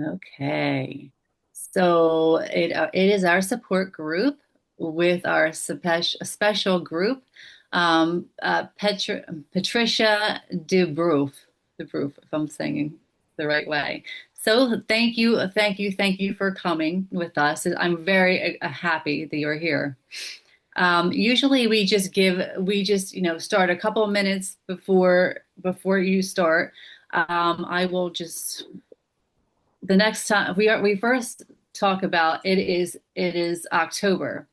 Okay. So it is our support group with our special group, Patricia Dabroof, if I'm saying the right way. So thank you for coming with us. I'm very happy that you're here. Usually we just, start a couple of minutes before you start. I will just the next time we first talk about it is October.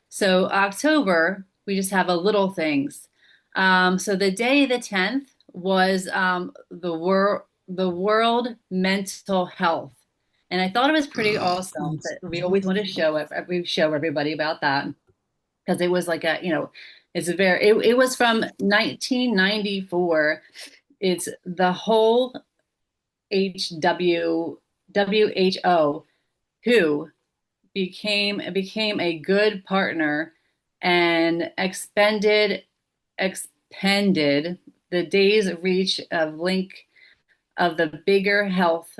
So October, we just have a little things. So the day the 10th was the World Mental Health. And I thought it was pretty awesome that we always want to we show everybody about that because it was like it was from 1994. It's the whole WHO who became a good partner and expanded the day's reach of link of the bigger health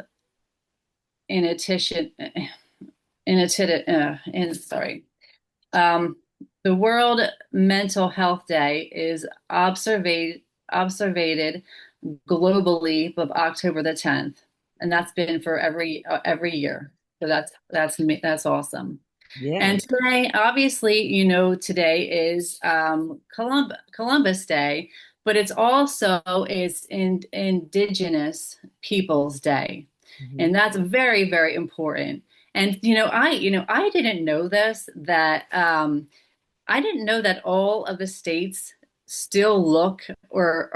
in addition in sorry the World Mental Health Day is observed globally of October the 10th, and that's been for every year. So that's awesome. Yeah. And today, obviously, today is Columbus Day, but it's also is Indigenous Peoples Day, Mhm. and that's very, very important. And I didn't know this that I didn't know that all of the states still look or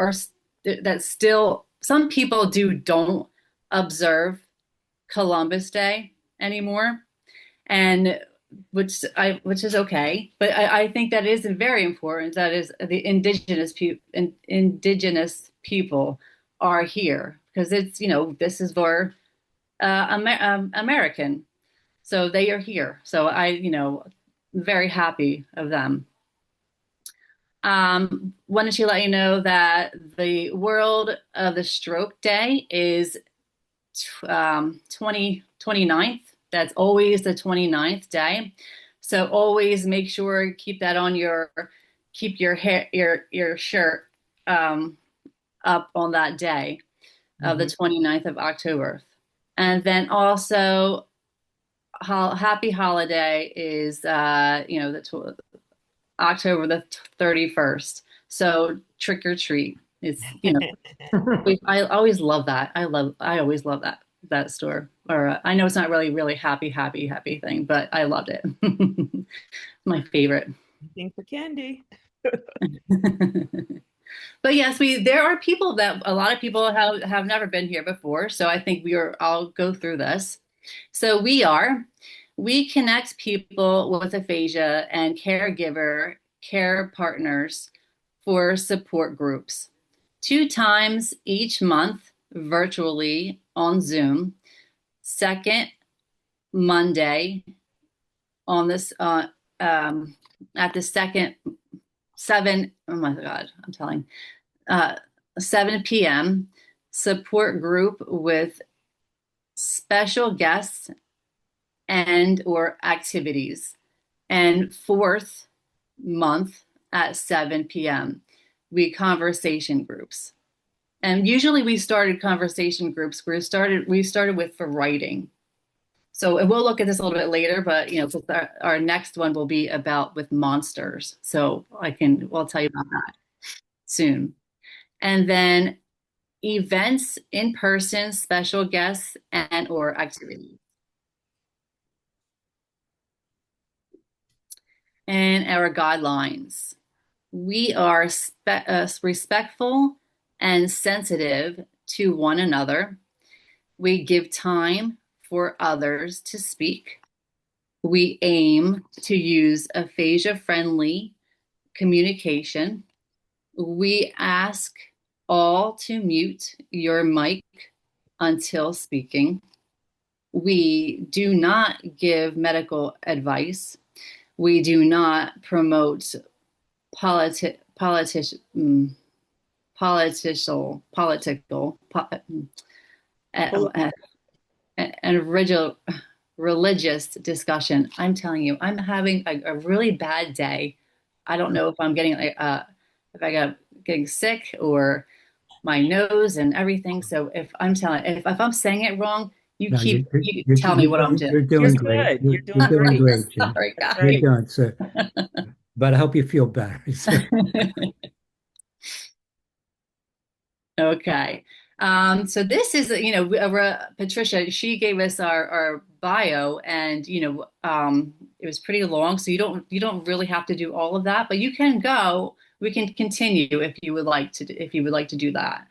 that still some people don't observe Columbus Day anymore, and which is okay. But I think that is very important. That is the indigenous people are here because it's this is for American, so they are here. So I very happy of them. Wanted to let you know that the World of the Stroke Day is 29th. That's always the 29th day. So always make sure keep that on keep your hair your shirt up on that day of the Mhm. 29th of October. And then also happy holiday is October the 31st. So trick or treat. It's I always love that. I always love that store. Or I know it's not really happy thing, but I loved it. My favorite. Anything for candy. But yes, we there are people that a lot of people have never been here before, so I think I'll go through this. So we connect people with aphasia and caregiver care partners for support groups 2 times each month virtually on Zoom. Second Monday on this at the second seven. Oh my God, I'm telling. uh, 7 p.m. support group with special guests and or activities. And fourth month at 7 p.m. we conversation groups. And usually we started conversation groups. We started with for writing. So and we'll look at this a little bit later, but 'cause our next one will be about with monsters. So we'll tell you about that soon. And then events in person, special guests, and or activities. And our guidelines. We are respectful and sensitive to one another. We give time for others to speak. We aim to use aphasia friendly communication. We ask all to mute your mic until speaking. We do not give medical advice. We do not promote politi- politi- mm, political, po- uh, Pol- uh, and religious discussion. I'm telling you, I'm having a really bad day. I don't know if I'm getting if I got getting sick or my nose and everything. So if I'm saying it wrong, No, you tell me what I'm doing. you're You're doing great. good. You're You're doing doing great. great, Jen. Sorry, That's You're guys. right. doing so. But I hope you feel better. So, Okay. So this is, Patricia, she gave us our bio and, it was pretty long. So you don't really have to do all of that, but you can go, we can continue if you would like to, if you would like to do that.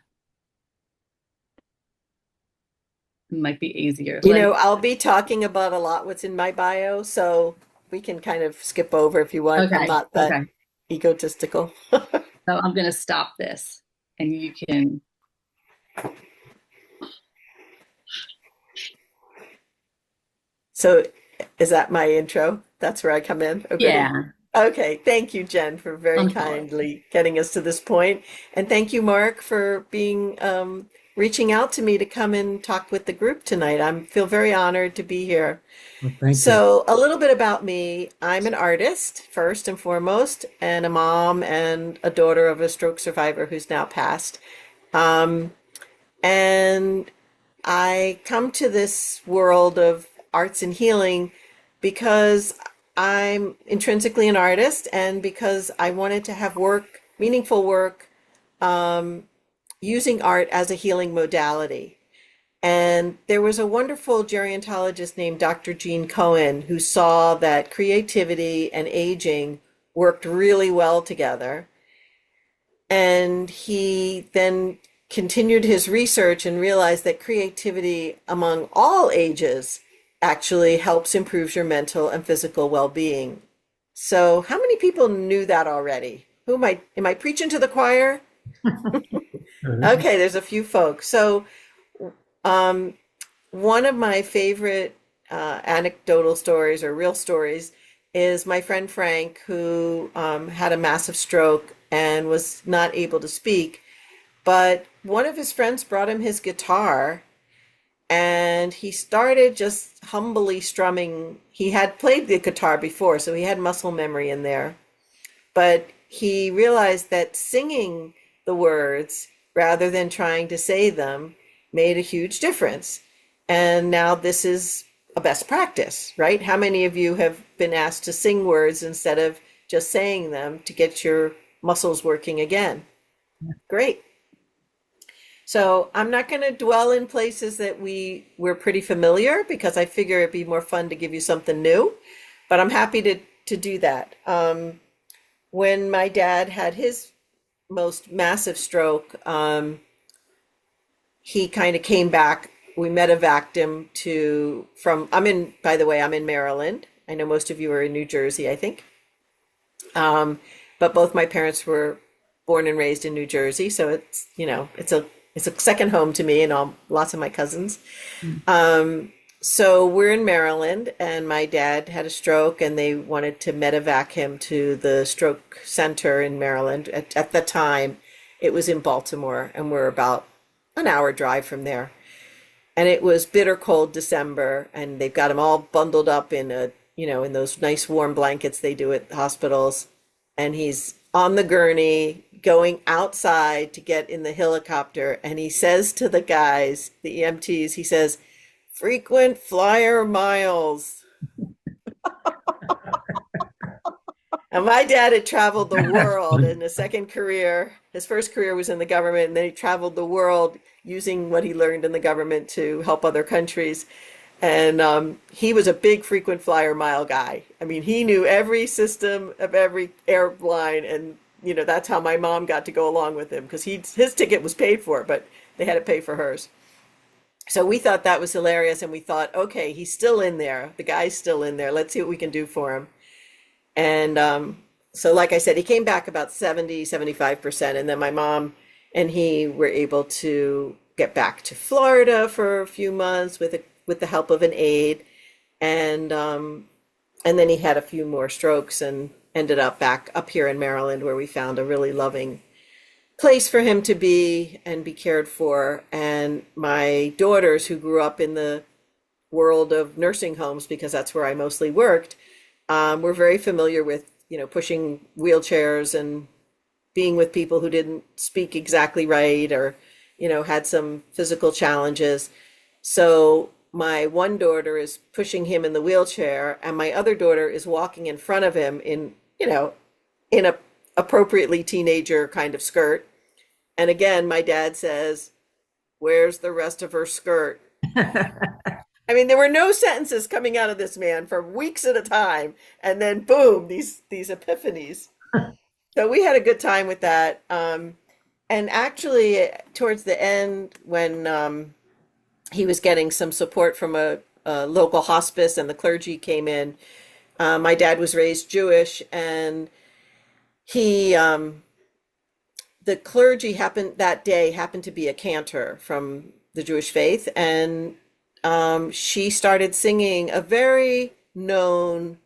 It might be easier. I'll be talking about a lot what's in my bio, so we can kind of skip over if you want. I'm Okay. not that Okay. egotistical. So I'm going to stop this and you can, So is that my intro? That's where I come in? Oh, goody. yeah, Okay, thank you, Jen, for very I'm sorry. kindly getting us to this point. And thank you, Mark, for being reaching out to me to come and talk with the group tonight. I feel very honored to be here. well, thank you. So, a little bit about me. I'm an artist, first and foremost, and a mom and a daughter of a stroke survivor who's now passed. Um, and I come to this world of arts and healing because I'm intrinsically an artist and because I wanted to have work, meaningful work, using art as a healing modality. And there was a wonderful gerontologist named Dr. Jean Cohen who saw that creativity and aging worked really well together. And he then continued his research and realized that creativity among all ages actually helps improve your mental and physical well-being. So, how many people knew that already? Who am I preaching to the choir? Okay, there's a few folks. So, um, one of my favorite anecdotal stories or real stories is my friend Frank, who had a massive stroke and was not able to speak. But one of his friends brought him his guitar and he started just humbly strumming. He had played the guitar before, so he had muscle memory in there. But he realized that singing the words rather than trying to say them made a huge difference. And now this is a best practice, right? How many of you have been asked to sing words instead of just saying them to get your muscles working again? Great. So I'm not going to dwell in places that we're pretty familiar because I figure it'd be more fun to give you something new, but I'm happy to do that. When my dad had his most massive stroke, he kind of came back. We medevaced him by the way, I'm in Maryland. I know most of you are in New Jersey, I think. But both my parents were born and raised in New Jersey, so it's a second home to me and lots of my cousins. So we're in Maryland, and my dad had a stroke, and they wanted to medevac him to the stroke center in Maryland. At the time, it was in Baltimore, and we're about an hour drive from there. And it was bitter cold December, and they've got him all bundled up in those nice warm blankets they do at hospitals. And he's on the gurney going outside to get in the helicopter. And he says to the guys, the EMTs, he says, frequent flyer miles. And my dad had traveled the world in his second career. His first career was in the government, and then he traveled the world using what he learned in the government to help other countries. And he was a big frequent flyer mile guy. I mean, he knew every system of every airline, and that's how my mom got to go along with him because his ticket was paid for, but they had to pay for hers. So we thought that was hilarious, and we thought, okay, he's still in there. The guy's still in there. Let's see what we can do for him. And so, like I said, he came back about 75%. And then my mom and he were able to get back to Florida for a few months with the help of an aide. And then he had a few more strokes and ended up back up here in Maryland, where we found a really loving place for him to be and be cared for. And my daughters, who grew up in the world of nursing homes, because that's where I mostly worked, we're very familiar with, pushing wheelchairs and being with people who didn't speak exactly right, or, had some physical challenges. So my one daughter is pushing him in the wheelchair, and my other daughter is walking in front of him in a appropriately teenager kind of skirt. And again, my dad says, "Where's the rest of her skirt?" I mean, there were no sentences coming out of this man for weeks at a time, and then boom, these epiphanies. So we had a good time with that. And actually, towards the end, when he was getting some support from a local hospice and the clergy came in, my dad was raised Jewish, and he the clergy happened to be a cantor from the Jewish faith, and she started singing a very known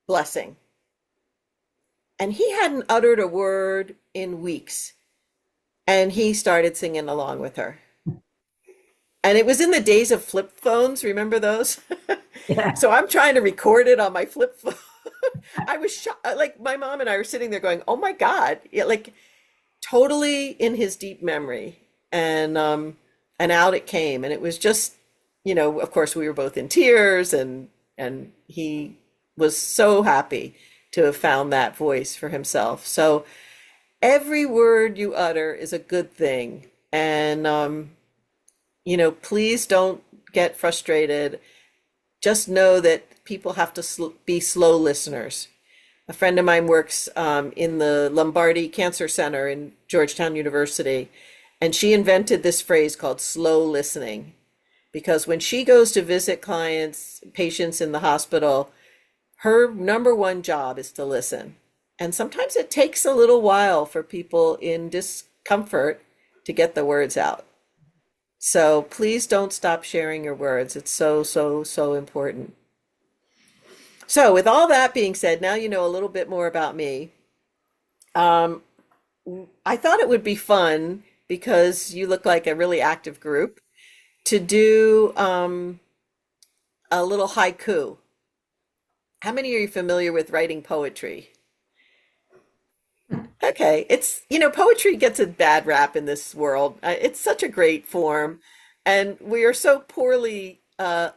blessing. And he hadn't uttered a word in weeks, and he started singing along with her. And it was in the days of flip phones. Remember those? Yeah. So I'm trying to record it on my flip phone. I was like my mom and I were sitting there going, "Oh my God!" Yeah, like totally in his deep memory, and out it came, and it was just, of course, we were both in tears, and he was so happy to have found that voice for himself. So every word you utter is a good thing, and please don't get frustrated. Just know that people have to be slow listeners. A friend of mine works in the Lombardi Cancer Center in Georgetown University, and she invented this phrase called slow listening, because when she goes to visit patients in the hospital, her number one job is to listen. And sometimes it takes a little while for people in discomfort to get the words out. So please don't stop sharing your words. It's so, so, so important. So with all that being said, now you know a little bit more about me. Um, I thought it would be fun, because you look like a really active group, to do a little haiku. How many are you familiar with writing poetry? Okay, poetry gets a bad rap in this world. It's such a great form, and we are so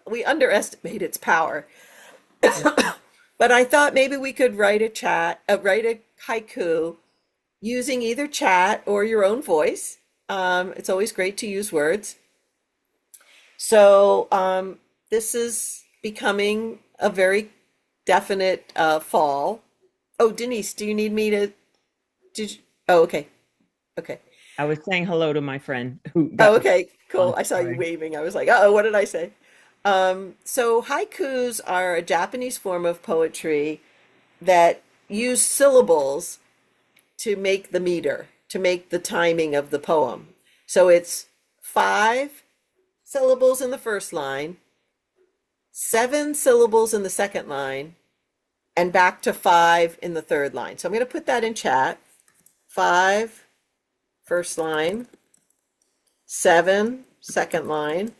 we underestimate its power. But I thought maybe we could write a haiku using either chat or your own voice. It's always great to use words. So this is becoming a very definite fall. Oh, Denise, do you need me to? Did you? Oh, okay, okay. I was saying hello to my friend who Oh, got okay, cool. on. I saw you Sorry. waving. I was like, uh-oh, what did I say? So haikus are a Japanese form of poetry that use syllables to make the meter, to make the timing of the poem. So it's 5 syllables in the first line, 7 syllables in the second line, and back to 5 in the third line. So I'm going to put that in chat. 5, first line, 7, second line,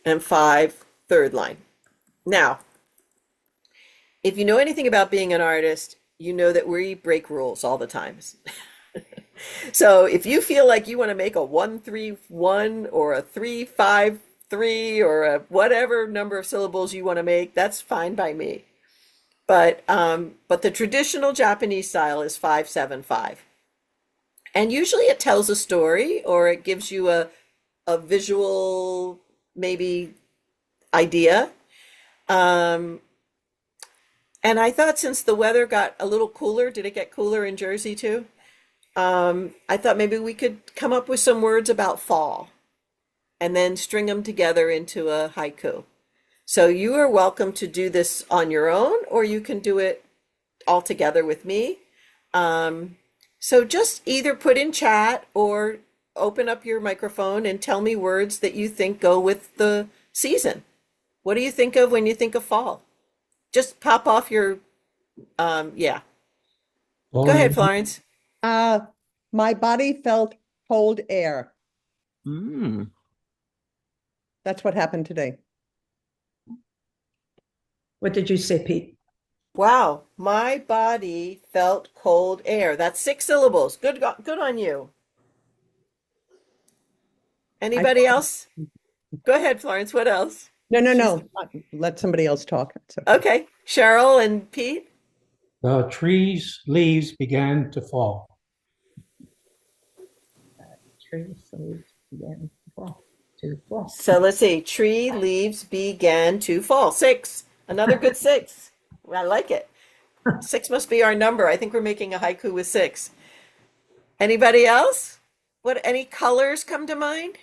and 5, third line. Now, if you know anything about being an artist, you know that we break rules all the time. So if you feel like you want to make a 1-3-1 or a 3-5-3 or a whatever number of syllables you want to make, that's fine by me. But the traditional Japanese style is 5-7-5. And usually it tells a story, or it gives you a visual maybe idea. Um, and I thought, since the weather got a little cooler, did it get cooler in Jersey too? I thought maybe we could come up with some words about fall and then string them together into a haiku. So you are welcome to do this on your own, or you can do it all together with me. So just either put in chat or open up your microphone and tell me words that you think go with the season. What do you think of when you think of fall? Just pop off your, yeah. Go ahead, Falling, Florence. Uh, my body felt cold air. Mm. That's what happened today. What did you say, Pete? Wow, my body felt cold air. That's 6 syllables. Good on you. I Anybody else? Go ahead, Florence. What else? No. Let somebody else talk. It's okay. Okay, Cheryl and Pete. The trees' leaves began to fall. Trees, leaves began to fall. To fall. So let's see. Tree leaves began to fall. 6. Another good 6. I like it. 6 must be our number. I think we're making a haiku with 6. Anybody else? Any colors come to mind?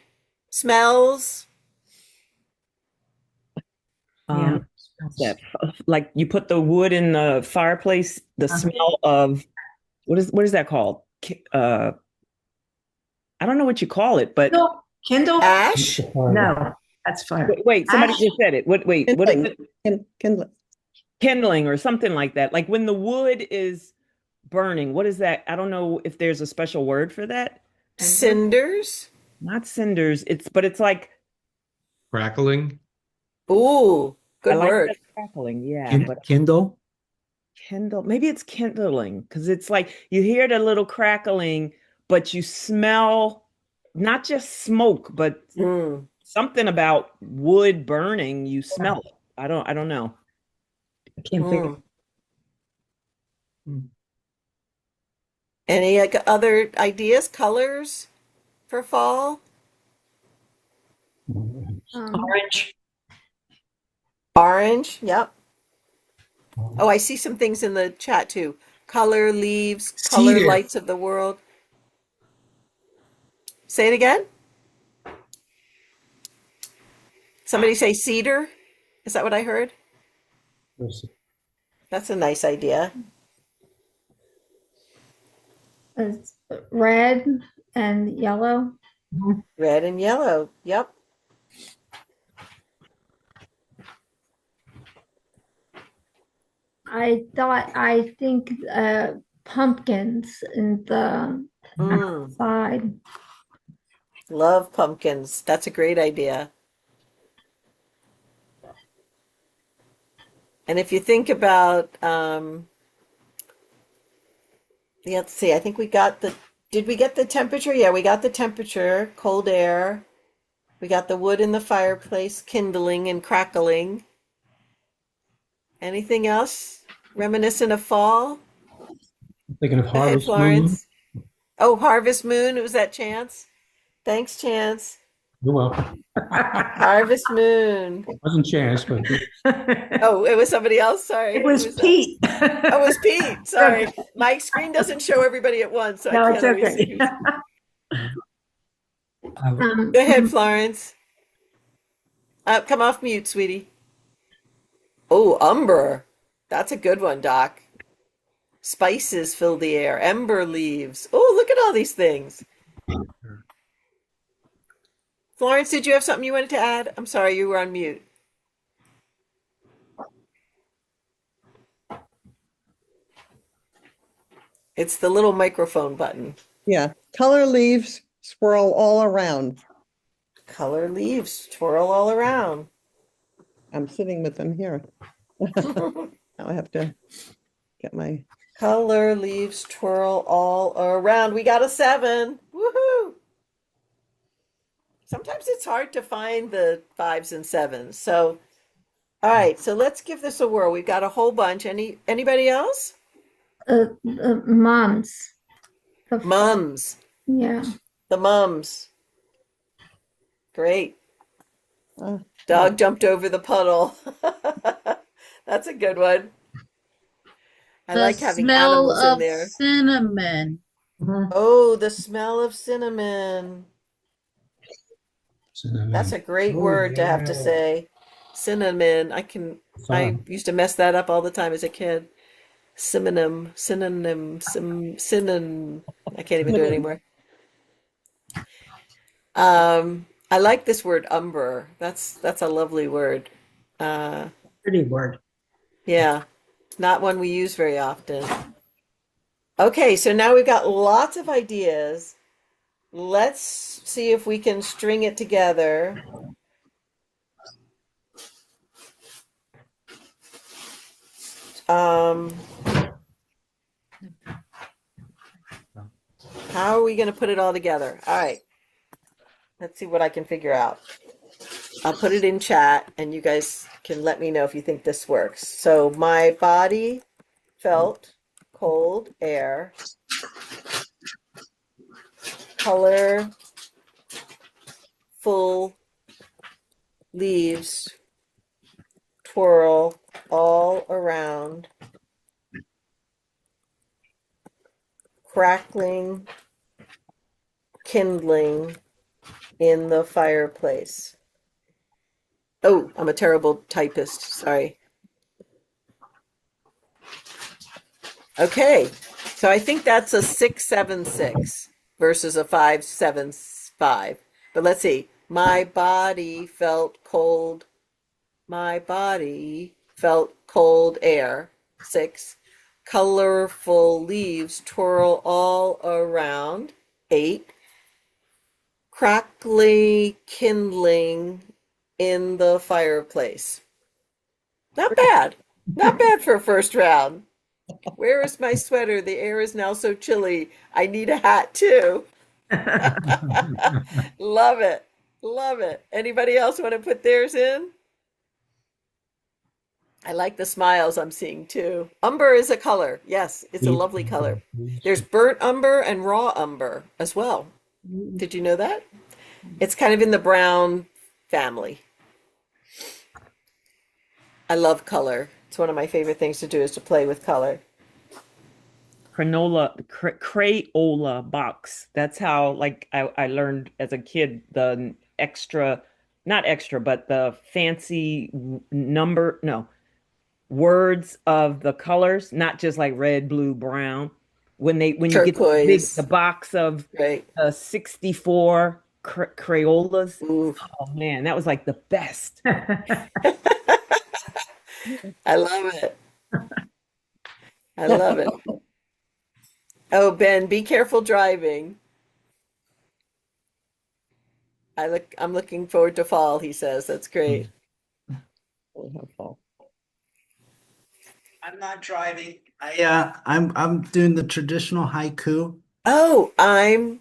Smells? Yeah. That like you put the wood in the fireplace, the smell of what is that called? I don't know what you call it, but Kindle? Ash? No, that's fire. wait, somebody Ash? just said it. What is Kindling. it? Kindling. Kindling or something like that. Like when the wood is burning, what is that? I don't know if there's a special word for that. Cinders? Not cinders. It's like Crackling. Ooh, I good like word. that crackling, yeah, but Kindle? kindle, maybe it's kindling because it's like you hear the little crackling, but you smell not just smoke, but Mm. something about wood burning. You smell it. I don't know. I can't think of Any other ideas, colors for fall? orange. Orange, yep. Oh, I see some things in the chat too. Color, leaves, color, Cedar. lights of the world. Say it again. Somebody say cedar. Is that what I heard? That's a nice idea. It's red and yellow. Red and yellow. Yep. I think pumpkins in the Mm. side. Love pumpkins. That's a great idea. And if you think about, let's see, I think did we get the temperature? Yeah, we got the temperature, cold air. We got the wood in the fireplace, kindling and crackling. Anything else reminiscent of fall? Thinking of Go ahead, Harvest Moon. Florence. Oh, Harvest Moon. Was that Chance? Thanks, Chance. You're welcome. Harvest Moon. Wasn't Chance, but Oh, it was somebody else. Sorry. It Who was was that? Pete. Oh, it was Pete. Sorry. My screen doesn't show everybody at once, so I No, can't it's always see okay. who's. Um, Go ahead, Florence. Come off mute, sweetie. Oh, umber. That's a good one, Doc. Spices fill the air. Ember leaves. Oh, look at all these things. Florence, did you have something you wanted to add? I'm sorry, you were on mute. It's the little microphone button. Yeah. Color leaves swirl all around. Color leaves twirl all around. I'm sitting with them here. Now I have to get my, Color leaves twirl all around. We got a 7. Woohoo! Sometimes it's hard to find the 5s and 7s. So, all right, so let's give this a whirl. We've got a whole bunch. Anybody else? Moms. Mums. Yeah. The mums. Great. uh, Dog jumped over the puddle. That's a good one. I The like having smell animals in of there. cinnamon. Oh, the smell of cinnamon. cinnamon. That's a great Oh, word to have to yeah. say. Cinnamon. I Fun. used to mess that up all the time as a kid. Synonym. I can't even do it anymore. I like this word umber. That's a lovely word. Uh, Pretty word. yeah, not one we use very often. Okay, so now we've got lots of ideas. Let's see if we can string it together. How are we going to put it all together? All right. Let's see what I can figure out. I'll put it in chat and you guys can let me know if you think this works. So my body felt cold air, color, full leaves twirl all around, crackling, kindling in the fireplace. Oh, I'm a terrible typist. Sorry. Okay, so I think that's a 676 versus a 575. But let's see. My body felt cold. My body felt cold air. 6. Colorful leaves twirl all around. 8. Crackly kindling in the fireplace. Not bad. Not bad for a first round. Where is my sweater? The air is now so chilly. I need a hat too. Love it. Love it. Anybody else want to put theirs in? I like the smiles I'm seeing too. Umber is a color. Yes, it's a lovely color. There's burnt umber and raw umber as well. Did you know that? It's kind of in the brown family. I love color. It's one of my favorite things to do is to play with color. Crayola box. That's how like I learned as a kid the extra, not extra, but the fancy number, no, words of the colors, not just like red, blue, brown. When you get Turquoise. the box of Right. 64 Crayolas. Ooh, Oh man, that was like the best. I love it. I love it. Oh, Ben, be careful driving. I'm looking forward to fall, he says. That's great. Really helpful. I'm not driving. I'm doing the traditional haiku. Oh, I'm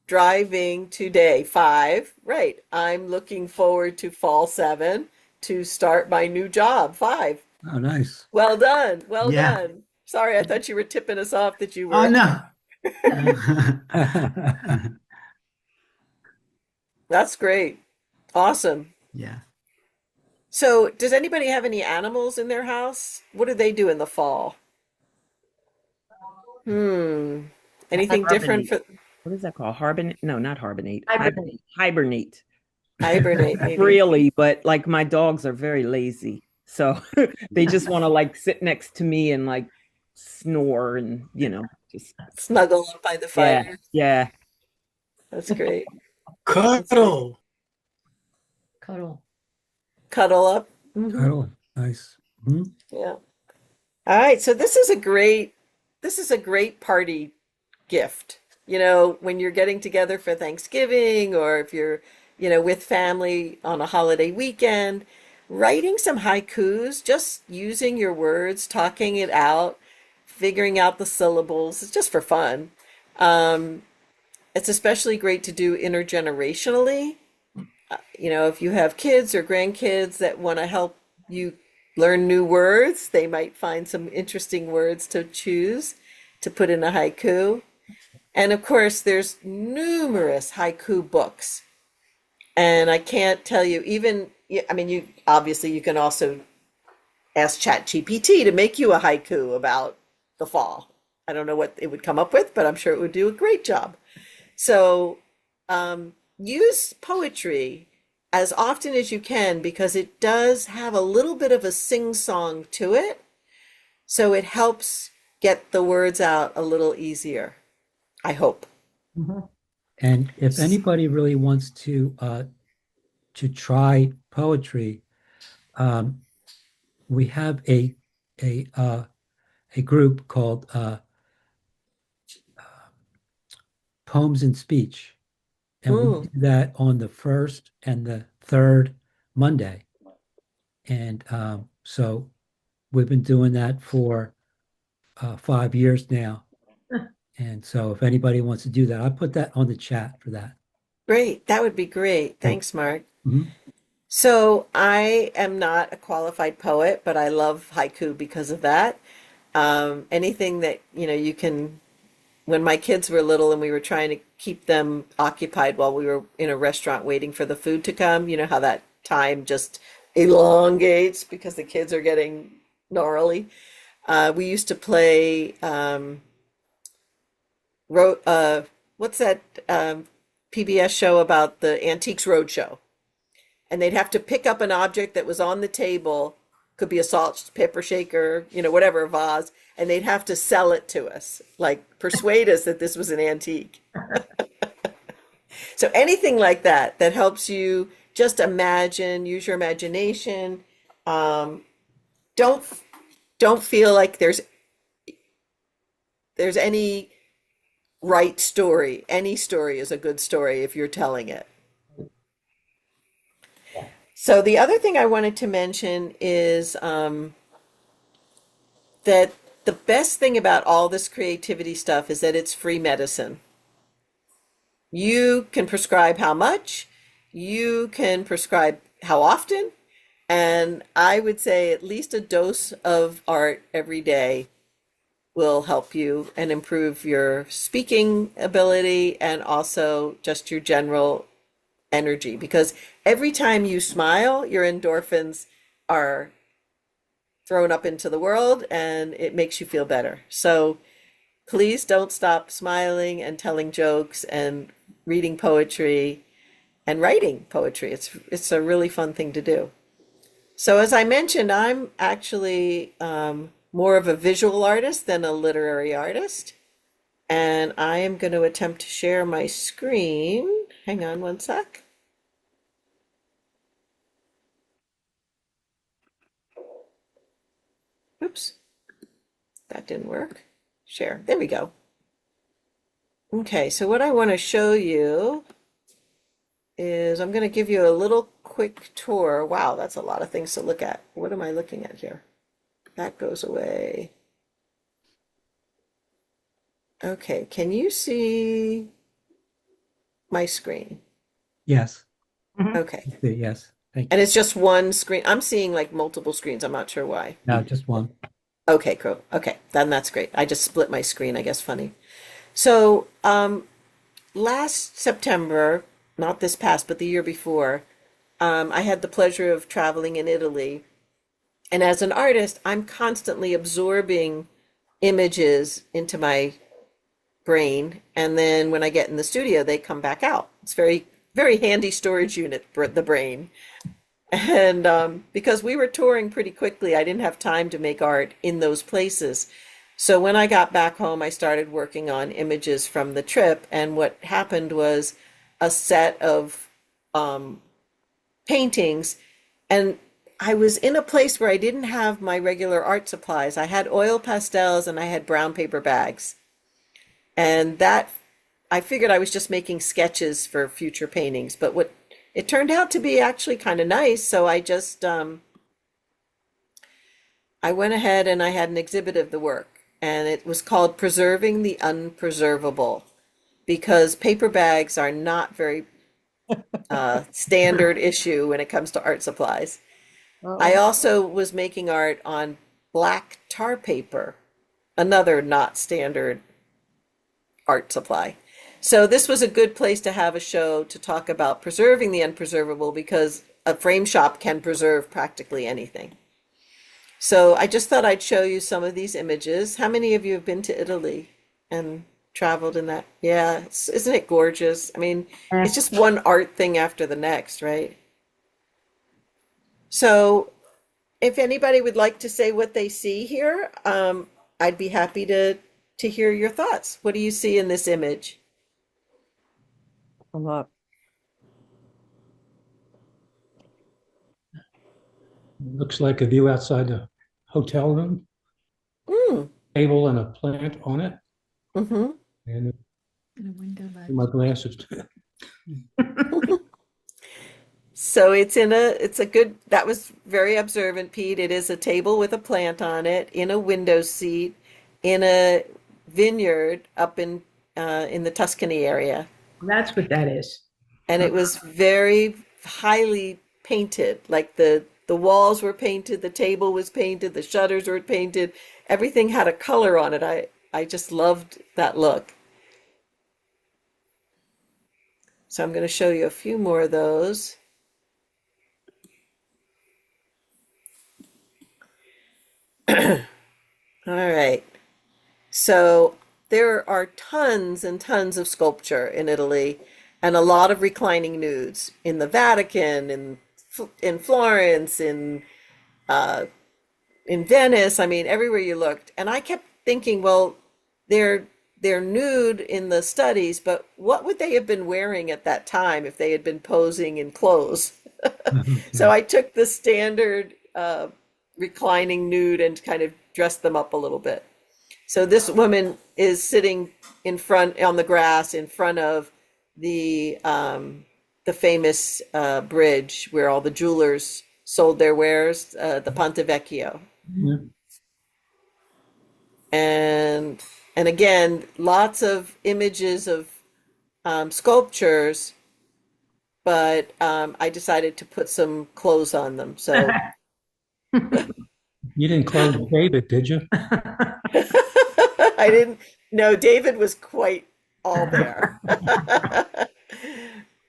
driving today. 5. Right. I'm looking forward to fall 7 to start my new job. 5. Oh, nice. Well done. Well Yeah. done. Sorry, I thought you were tipping us off that you Oh were. no. That's great. Awesome. Yeah. So, does anybody have any animals in their house? What do they do in the fall? Anything different Hibernate. for What is that called? Hibernate? No, not hibernate. Hibernate. Hibernate. hibernate, maybe? Really, but like my dogs are very lazy. So they just want to like sit next to me and like snore and, just, Snuggle up by the yeah, fire. yeah. That's great. Cuddle. Cuddle. Cuddle up. Mhm. Cuddle. Nice. Hmm? Yeah. All right. So this is a great party gift. When you're getting together for Thanksgiving or if you're, with family on a holiday weekend, writing some haikus, just using your words, talking it out, figuring out the syllables, it's just for fun. Um, it's especially great to do intergenerationally. If you have kids or grandkids that want to help you learn new words, they might find some interesting words to choose to put in a haiku. And of course, there's numerous haiku books. And I can't tell you, you can also ask ChatGPT to make you a haiku about the fall. I don't know what it would come up with, but I'm sure it would do a great job. So use poetry as often as you can because it does have a little bit of a sing-song to it. So it helps get the words out a little easier, I hope. And if anybody really wants to try poetry, we have a group called Poems and Speech, and we do that on the first and the third Monday. And so we've been doing that for 5 years now. And so if anybody wants to do that, I put that on the chat for that. Great. That would be great. Thanks, Mark. Mhm. So I am not a qualified poet, but I love haiku because of that. Anything that, you can, when my kids were little and we were trying to keep them occupied while we were in a restaurant waiting for the food to come, you know how that time just elongates because the kids are getting gnarly. We used to play, what's that PBS show about the Antiques Roadshow? And they'd have to pick up an object that was on the table, could be a salt, pepper shaker, whatever, a vase, and they'd have to sell it to us, like persuade us that this was an antique. So anything like that that helps you just imagine, use your imagination. Don't don't feel like there's any right story. Any story is a good story if you're telling it. So the other thing I wanted to mention is that the best thing about all this creativity stuff is that it's free medicine. You can prescribe how much, you can prescribe how often, and I would say at least a dose of art every day will help you and improve your speaking ability and also just your general energy. Because every time you smile, your endorphins are thrown up into the world and it makes you feel better. So please don't stop smiling and telling jokes and reading poetry and writing poetry. It's a really fun thing to do. So as I mentioned, I'm actually more of a visual artist than a literary artist. And I am going to attempt to share my screen. Hang on one sec. Oops, that didn't work. Share. There we go. Okay, so what I want to show you is I'm going to give you a little quick tour. Wow, that's a lot of things to look at. What am I looking at here? That goes away. Okay, can you see my screen? Yes. Okay. Yes. Thank And you. it's just one screen. I'm seeing like multiple screens. I'm not sure why. No, just one. Okay, cool. Okay, then that's great. I just split my screen, I guess, funny. So, last September, not this past, but the year before, I had the pleasure of traveling in Italy. And as an artist, I'm constantly absorbing images into my brain. And then when I get in the studio, they come back out. It's very, very handy storage unit, the brain. And because we were touring pretty quickly, I didn't have time to make art in those places. So when I got back home, I started working on images from the trip. And what happened was a set of paintings. And I was in a place where I didn't have my regular art supplies. I had oil pastels and I had brown paper bags. And that, I figured I was just making sketches for future paintings. But what it turned out to be actually kind of nice. So I just, I went ahead and I had an exhibit of the work. And it was called Preserving the Unpreservable, because paper bags are not very standard issue when it comes to art supplies. I also was making art on black tar paper, another not standard art supply. So this was a good place to have a show to talk about preserving the unpreservable, because a frame shop can preserve practically anything. So I just thought I'd show you some of these images. How many of you have been to Italy and traveled in that? Yeah, isn't it gorgeous? I mean, it's just one art thing after the next, right? So if anybody would like to say what they see here, I'd be happy to hear your thoughts. What do you see in this image? A lot. Looks like a view outside the hotel room, Mm, table and a plant on it, mm-hmm. and my glasses. So it's a good, that was very observant, Pete. It is a table with a plant on it in a window seat. in a vineyard up in the Tuscany area. That's what that is. And it was very highly painted. Like the walls were painted, the table was painted, the shutters were painted. Everything had a color on it. I just loved that look. So I'm going to show you a few more of those. All right. So there are tons and tons of sculpture in Italy and a lot of reclining nudes in the Vatican, in Florence, uh, in Venice. I mean, everywhere you looked. And I kept thinking, well, they're they're nude in the studies, but what would they have been wearing at that time if they had been posing in clothes? So I took the standard reclining nude and kind of dressed them up a little bit. So this woman is sitting in front on the grass in front of the famous bridge where all the jewelers sold their wares, the Ponte Vecchio. Yeah. And again, lots of images of sculptures, but I decided to put some clothes on them. So You didn't close David, did you? I didn't know David was quite all there.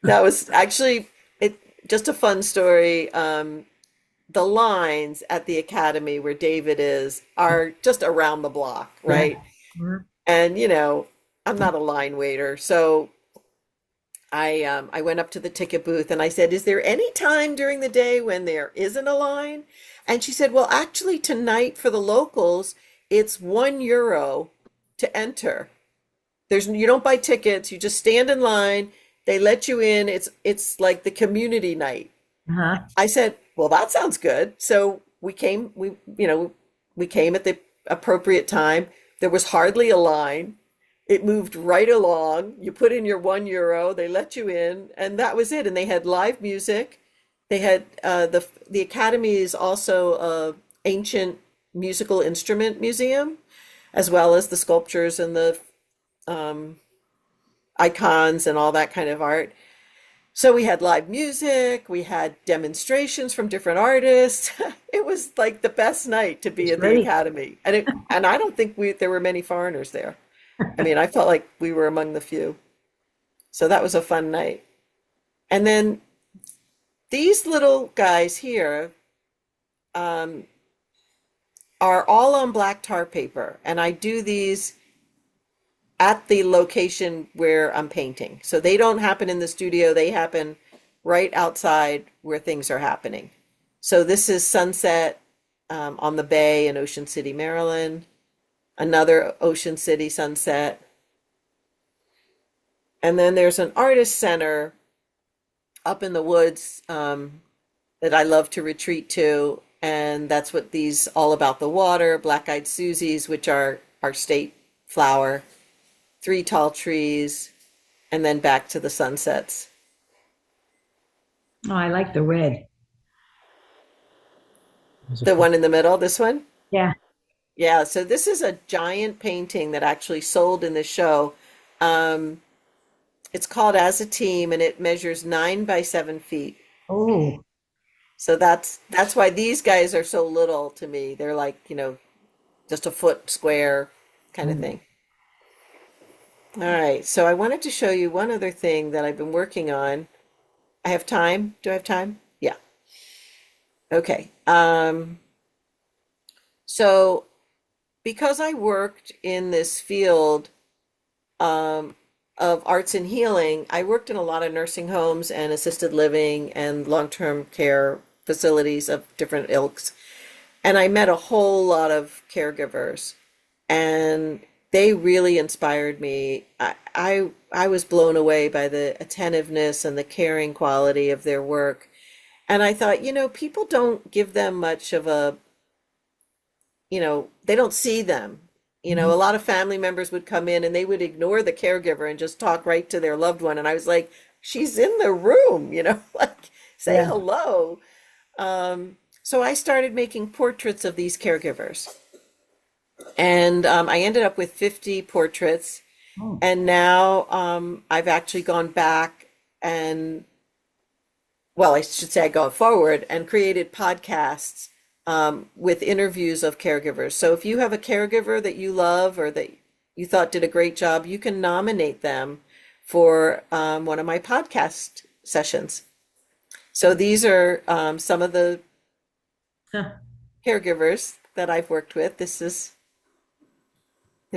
That was actually just a fun story. The lines at the academy where David is are just around the block, right? And I'm not a line waiter, so I went up to the ticket booth and I said, "Is there any time during the day when there isn't a line?" And she said, "Well, actually tonight for the locals, it's €1 to enter. You don't buy tickets, you just stand in line, they let you in. It's like the community night." I said, "Well, that sounds good." So we came at the appropriate time. There was hardly a line. It moved right along. You put in your €1, they let you in, and that was it. And they had live music. They had the Academy is also a ancient musical instrument museum, as well as the sculptures and the icons and all that kind of art. So we had live music, we had demonstrations from different artists. It was like the best night to be at the Academy. And I don't think there were many foreigners there. I mean, I felt like we were among the few. So that was a fun night. And then these little guys here are all on black tar paper. And I do these at the location where I'm painting. So they don't happen in the studio, they happen right outside where things are happening. So this is sunset on the bay in Ocean City, Maryland. Another Ocean City sunset. And then there's an artist center up in the woods that I love to retreat to. And that's what these all about the water, black-eyed Susies, which are our state flower, 3 tall trees, and then back to the sunsets. Oh, I like the red. The one in the middle, this one? Yeah. Yeah, so this is a giant painting that actually sold in the show. It's called As a Team, and it measures 9 by 7 feet. Oh. So that's why these guys are so little to me. They're like, just a foot square kind of thing. All right, so I wanted to show you one other thing that I've been working on. I have time? Do I have time? Yeah. Okay. So because I worked in this field of arts and healing, I worked in a lot of nursing homes and assisted living and long-term care facilities of different ilks. And I met a whole lot of caregivers, and they really inspired me. I was blown away by the attentiveness and the caring quality of their work. And I thought, people don't give them much of they don't see them. A lot of family members would come in and they would ignore the caregiver and just talk right to their loved one. And I was like, she's in the room, like say hello. So I started making portraits of these caregivers. And I ended up with 50 portraits. Oh. And now I've actually gone back and, well, I should say going forward and created podcasts with interviews of caregivers. So if you have a caregiver that you love or that you thought did a great job, you can nominate them for one of my podcast sessions. So these are some of the Huh. caregivers that I've worked with. They're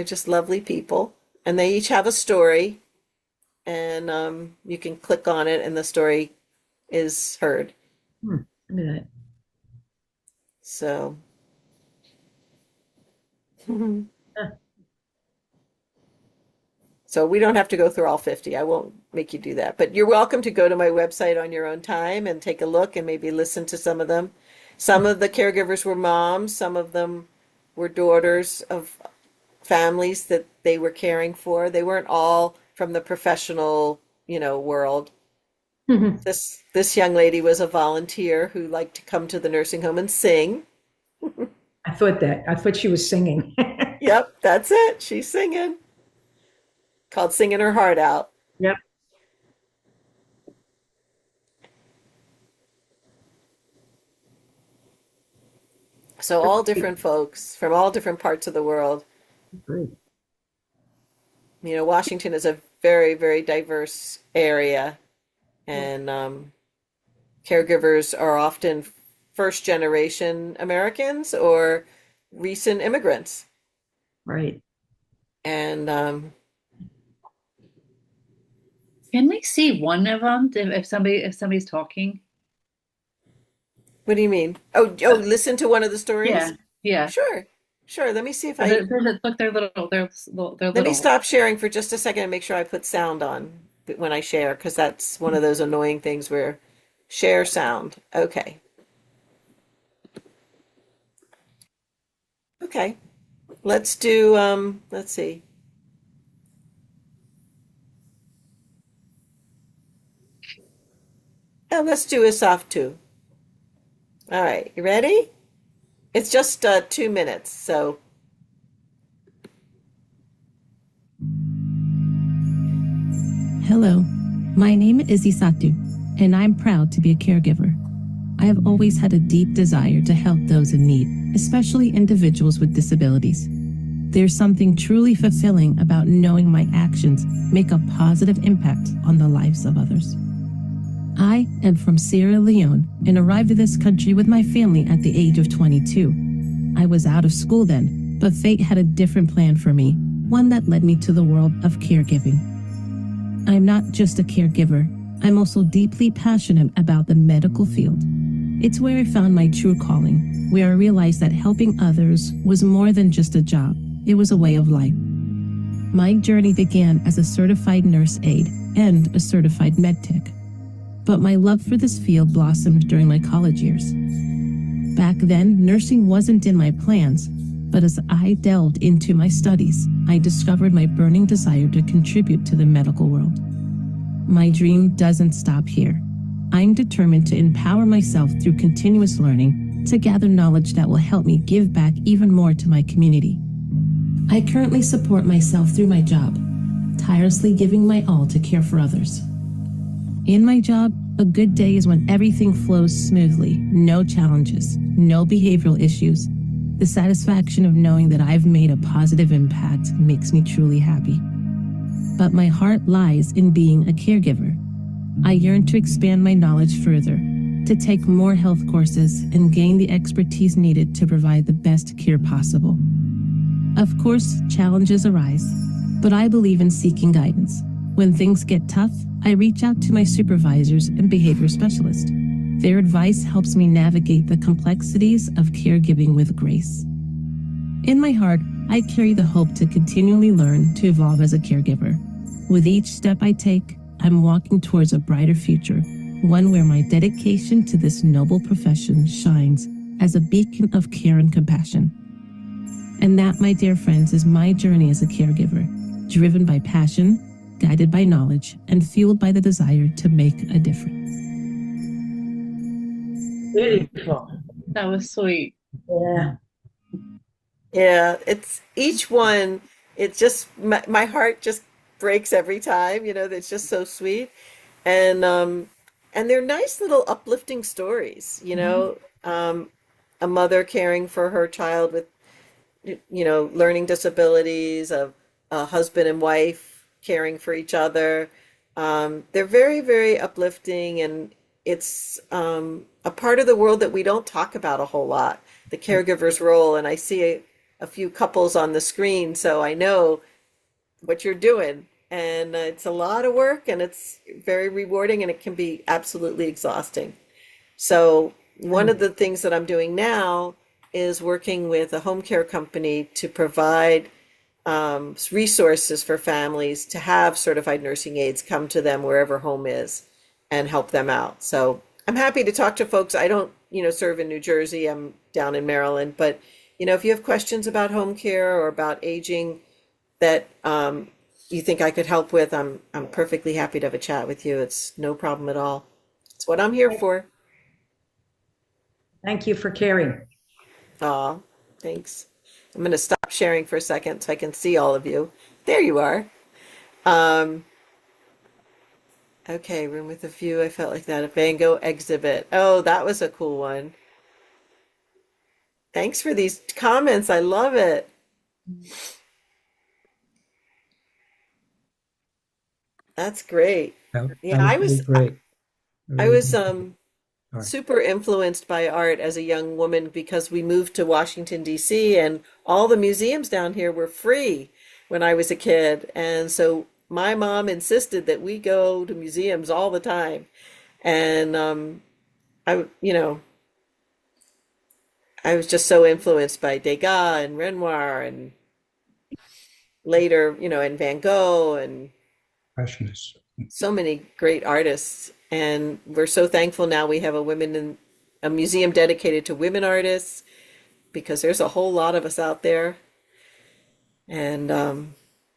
just lovely people, and they each have a story, and you can click on it, and the story is heard. Look at that. So, so we don't have to go through all 50. I won't make you do that, but you're welcome to go to my website on your own time and take a look and maybe listen to some of them. Some of the caregivers were moms, some of them were daughters of families that they were caring for. They weren't all from the professional, world. This young lady was a volunteer who liked to come to the nursing home and sing. I thought she was singing. Yep, that's it. She's singing. Called Singing Her Heart Out. Yep. So all different folks from all different parts of the world. Great. Washington is a very, very diverse area, and caregivers are often first generation Americans or recent immigrants. Right. And Can we see one of them if somebody's talking? what do you mean? Oh, listen to one of the stories? Yeah, yeah. Sure. Let me see if Look, they're little. They're let me little. stop sharing for just a second and make sure I put sound on when I share, because that's one of those annoying things where share sound. Okay. Okay. Let's do, let's see. Let's do Isaftu. All right, you ready? It's just 2 minutes, so. Hello, my name is Isatu, and I'm proud to be a caregiver. I have always had a deep desire to help those in need, especially individuals with disabilities. There's something truly fulfilling about knowing my actions make a positive impact on the lives of others. I am from Sierra Leone and arrived to this country with my family at the age of 22. I was out of school then, but fate had a different plan for me, one that led me to the world of caregiving. I'm not just a caregiver, I'm also deeply passionate about the medical field. It's where I found my true calling, where I realized that helping others was more than just a job, it was a way of life. My journey began as a certified nurse aide and a certified med tech. But my love for this field blossomed during my college years. Back then, nursing wasn't in my plans, but as I delved into my studies, I discovered my burning desire to contribute to the medical world. My dream doesn't stop here. I'm determined to empower myself through continuous learning to gather knowledge that will help me give back even more to my community. I currently support myself through my job, tirelessly giving my all to care for others. In my job, a good day is when everything flows smoothly, no challenges, no behavioral issues. The satisfaction of knowing that I've made a positive impact makes me truly happy. But my heart lies in being a caregiver. I yearn to expand my knowledge further, to take more health courses and gain the expertise needed to provide the best care possible. Of course, challenges arise, but I believe in seeking guidance. When things get tough, I reach out to my supervisors and behavior specialists. Their advice helps me navigate the complexities of caregiving with grace. In my heart, I carry the hope to continually learn to evolve as a caregiver. With each step I take, I'm walking towards a brighter future, one where my dedication to this noble profession shines as a beacon of care and compassion. And that, my dear friends, is my journey as a caregiver, driven by passion, guided by knowledge, and fueled by the desire to make a difference. Beautiful. That was sweet. Yeah. Yeah, it's each one, it just my heart just breaks every time, it's just so sweet. And they're nice little uplifting stories, a mother caring for her child with learning disabilities, a husband and wife caring for each other. They're very, very uplifting, and it's a part of the world that we don't talk about a whole lot, the caregiver's role. And I see a few couples on the screen, so I know what you're doing. And it's a lot of work, and it's very rewarding, and it can be absolutely exhausting. So one of the things that I'm doing now is working with a home care company to provide resources for families to have certified nursing aides come to them wherever home is and help them out. So I'm happy to talk to folks. I don't, serve in New Jersey. I'm down in Maryland. But, if you have questions about home care or about aging that you think I could help with, I'm perfectly happy to have a chat with you. It's no problem at all. It's what I'm here for. Thank you for caring. Aw, thanks. I'm going to stop sharing for a second so I can see all of you. There you are. Um, okay, room with a view. I felt like that. A Van Gogh exhibit. Oh, that was a cool one. Thanks for these comments. I love it. That's great. Yeah, That was really great. I Really, was sorry. super influenced by art as a young woman because we moved to Washington, D.C., and all the museums down here were free when I was a kid. And so my mom insisted that we go to museums all the time. And I was just so influenced by Degas and Renoir and later, and Van Gogh and Impressionists. so many great artists. And we're so thankful now we have a museum dedicated to women artists because there's a whole lot of us out there. And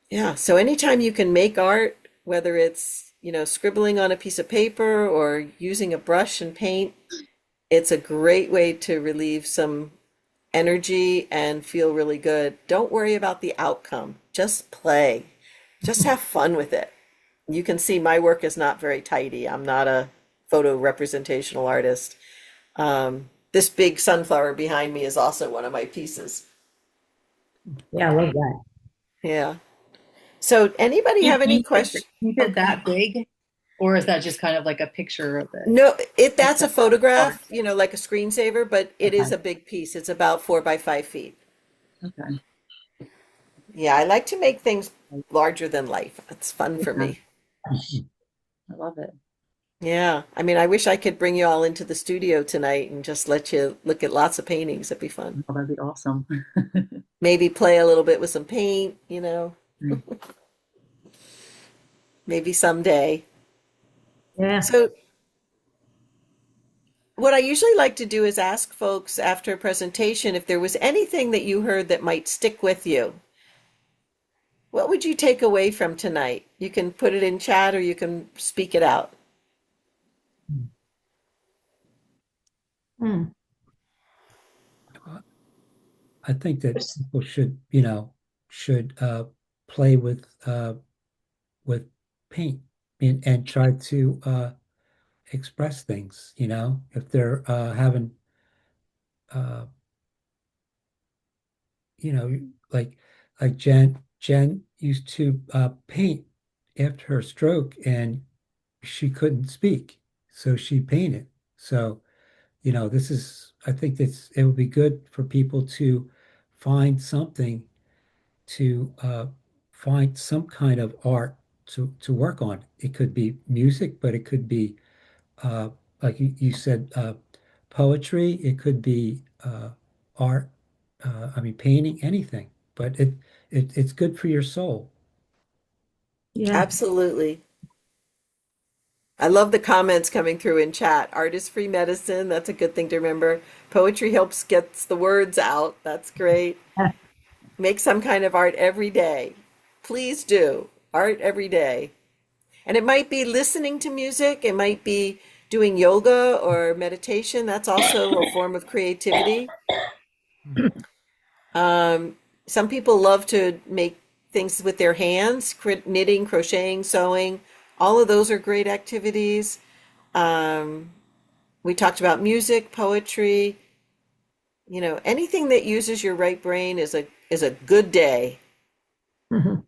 yeah, so anytime you can make art, whether it's, scribbling on a piece of paper or using a brush and paint, it's a great way to relieve some energy and feel really good. Don't worry about the outcome. Just play. Just have fun with it. You can see my work is not very tidy. I'm not a photo representational artist. This big sunflower behind me is also one of my pieces. Yeah, I love that. Yeah. So anybody have any questions? Painted that big, or is that just kind of like a picture of it? No, that's a photograph, like a screensaver, but it is a big piece. It's about 4 by 5 feet. Okay. Yeah, I like to make things larger than life. It's fun for me. I love it. Yeah. I mean, I wish I could bring you all into the studio tonight and just let you look at lots of paintings. It'd be fun. Oh, that'd be awesome. Maybe play a little bit with some paint, Mm. maybe someday. Yeah. So what I usually like to do is ask folks after a presentation if there was anything that you heard that might stick with you. What would you take away from tonight? You can put it in chat or you can speak it out. Hmm. I think that people should play with paint and try to express things, if they're having uh you know like Jen used to paint after her stroke, and she couldn't speak, so she painted. So this is, I think it would be good for people to find something, to find some kind of art to work on. It could be music, but it could be uh, like you said, poetry. It could be art. I mean, painting, anything. But it's good for your soul. Yeah. Absolutely. I love the comments coming through in chat. Art is free medicine. That's a good thing to remember. Poetry helps gets the words out. That's great. Make some kind of art every day. Please do. Art every day. And it might be listening to music. It might be doing yoga or meditation. That's also a form of creativity. Some people love to make things with their hands, knitting, crocheting, sewing. All of those are great activities. Um, we talked about music, poetry, anything that uses your right brain is a good day. Mhm.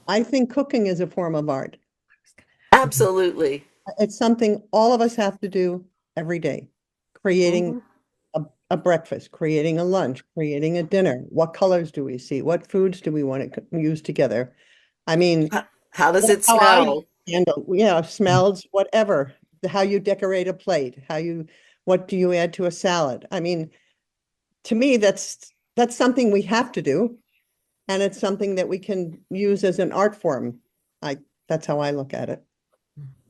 I think cooking is a form of art. Absolutely. It's something all of us have to do every day. Creating Mhm. a breakfast, creating a lunch, creating a dinner. What colors do we see? What foods do we want to use together? I mean, How does that's it how I smell? handle, smells, whatever. How you decorate a plate, what do you add to a salad? I mean, to me, that's something we have to do, and it's something that we can use as an art form. I That's how I look at it.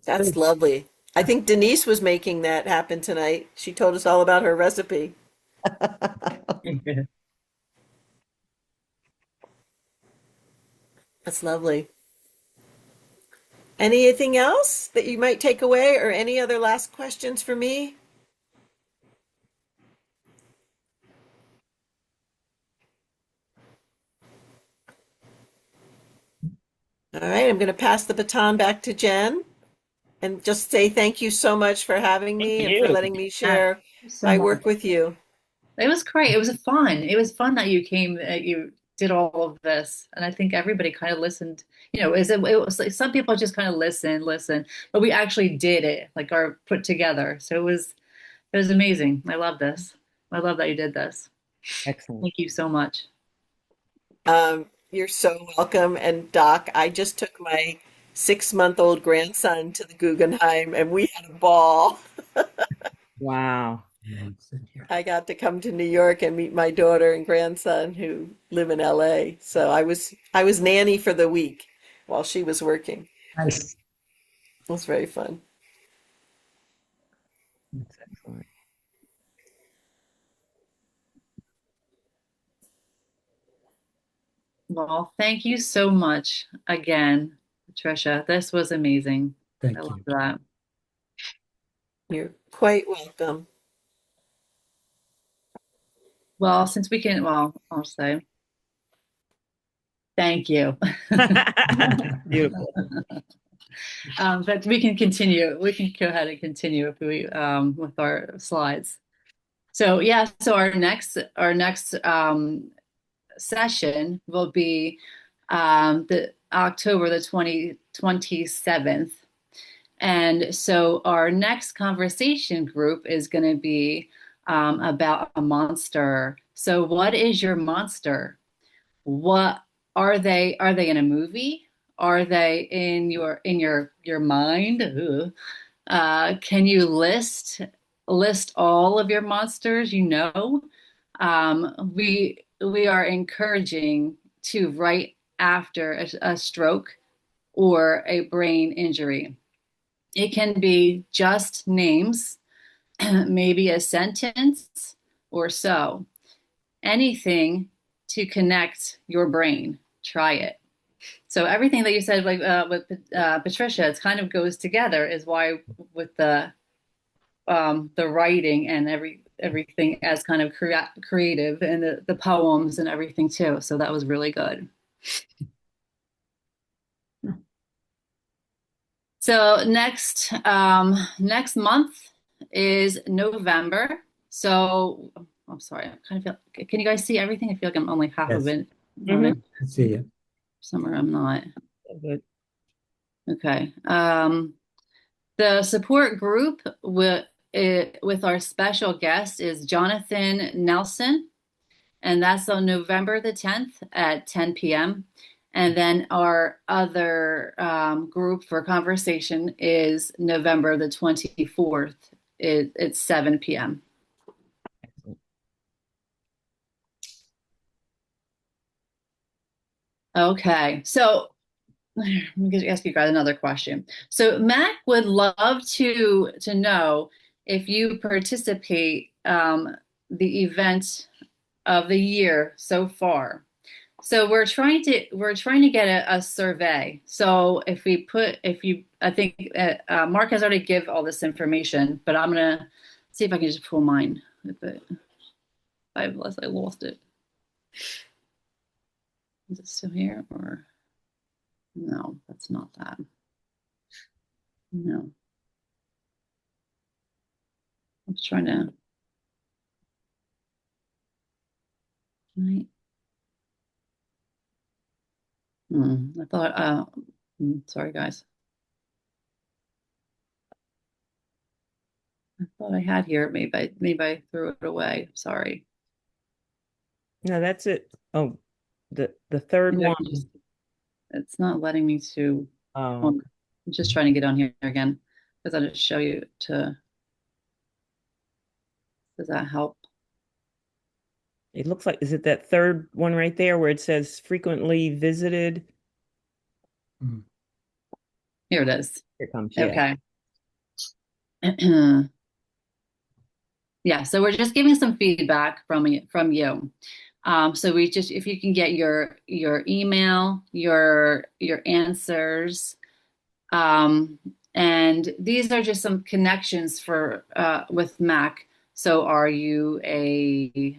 That's lovely. I think Denise was making that happen tonight. She told us all about her recipe. That's lovely. Anything else that you might take away, or any other last questions for me? All right, I'm going to pass the baton back to Jen and just say thank you so much for having Thank me and for you. letting me Thank share you so my much. work with you. It was great. It was fun. It was fun that you came, that you did all of this. And I think everybody kind of listened. It was like some people just kind of listen, but we actually did it, like our put together. So it was amazing. I love this. I love that you did this. Excellent. Thank you so much. You're so welcome. And Doc, I just took my 6-month-old grandson to the Guggenheim and we had a ball. Wow. I got to come to New York and meet my daughter and grandson who live in LA. So I was nanny for the week while she was working. Nice. It was very fun. That's excellent. Well, thank you so much again, Patricia. This was amazing. I Thank love you. that. You're quite welcome. Well, since we can, well, I'll say thank you. Beautiful. But we can continue. We can go ahead and continue if we with our slides. So yeah, so our next session will be the October the 27th. And so our next conversation group is going to be about a monster. So what is your monster? What are they in a movie? Are they in your mind? Ugh. Can you list all of your monsters you know? We are encouraging to write after a stroke or a brain injury. It can be just names, maybe a sentence or so. Anything to connect your brain. Try it. So everything that you said, like with Patricia, it kind of goes together. Is why with the writing and everything as kind of creative and the poems and everything too. So that was really good. So next month is November. So I'm sorry, I kind of feel. Can you guys see everything? I feel like I'm only half of Yes. it. Mhm. I see you. Somewhere I'm not. Good. Okay. The support group with our special guest is Jonathan Nelson, and that's on November the 10th at 10 p.m. And then our other group for conversation is November the 24th. It's 7 p.m. Okay, so let me ask you guys another question. So Mac would love to know if you participate the event of the year so far. So we're trying to get a survey. So if I think Mark has already give all this information, but I'm gonna see if I can just pull mine. Unless I lost it. Is it still here or no? That's not that. No. I'm just trying to. Right. I thought. Sorry, guys. I thought I had here. Maybe I threw it away. Sorry. No, that's it. Oh, the third Maybe I one. can it's not letting me to. Oh, I'm just trying to get on here again because I just show you to. Does that help? it looks like, is it that third one right there where it says frequently visited? Here it is. Here it comes, yeah. Okay. Yeah, so we're just giving some feedback from you. So we just if you can get your email, your answers, and these are just some connections for with MAAC. So are you a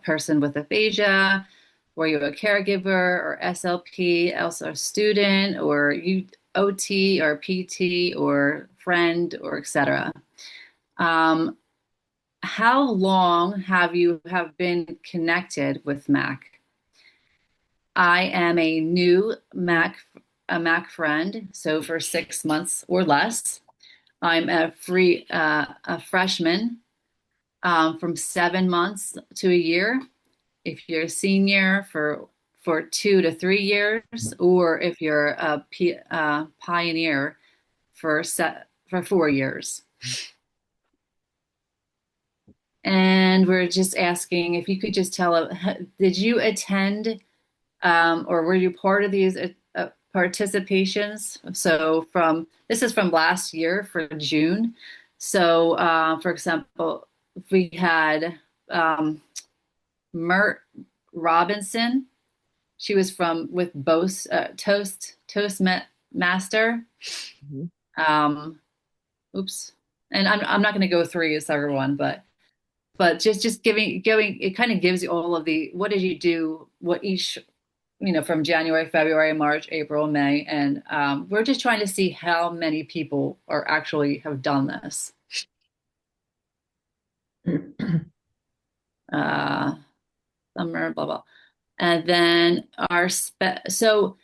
person with aphasia? Were you a caregiver or SLP, also a student, or you OT or PT or friend or etc. How long have you been connected with MAAC? I am a new MAAC friend, so for 6 months or less. I'm a freshman from 7 months to a year. If you're a senior for 2 to 3 years, or if you're a pioneer for 4 years. And we're just asking if you could just tell, did you attend or were you part of these participations? So this is from last year for June. So for example, we had Mert Robinson. She was with Toastmaster. Oops. And I'm not going to go through everyone, but just giving it kind of gives you all of the what did you do, what each from January, February, March, April, May, and we're just trying to see how many people are actually have done this. Summer, blah blah, and then so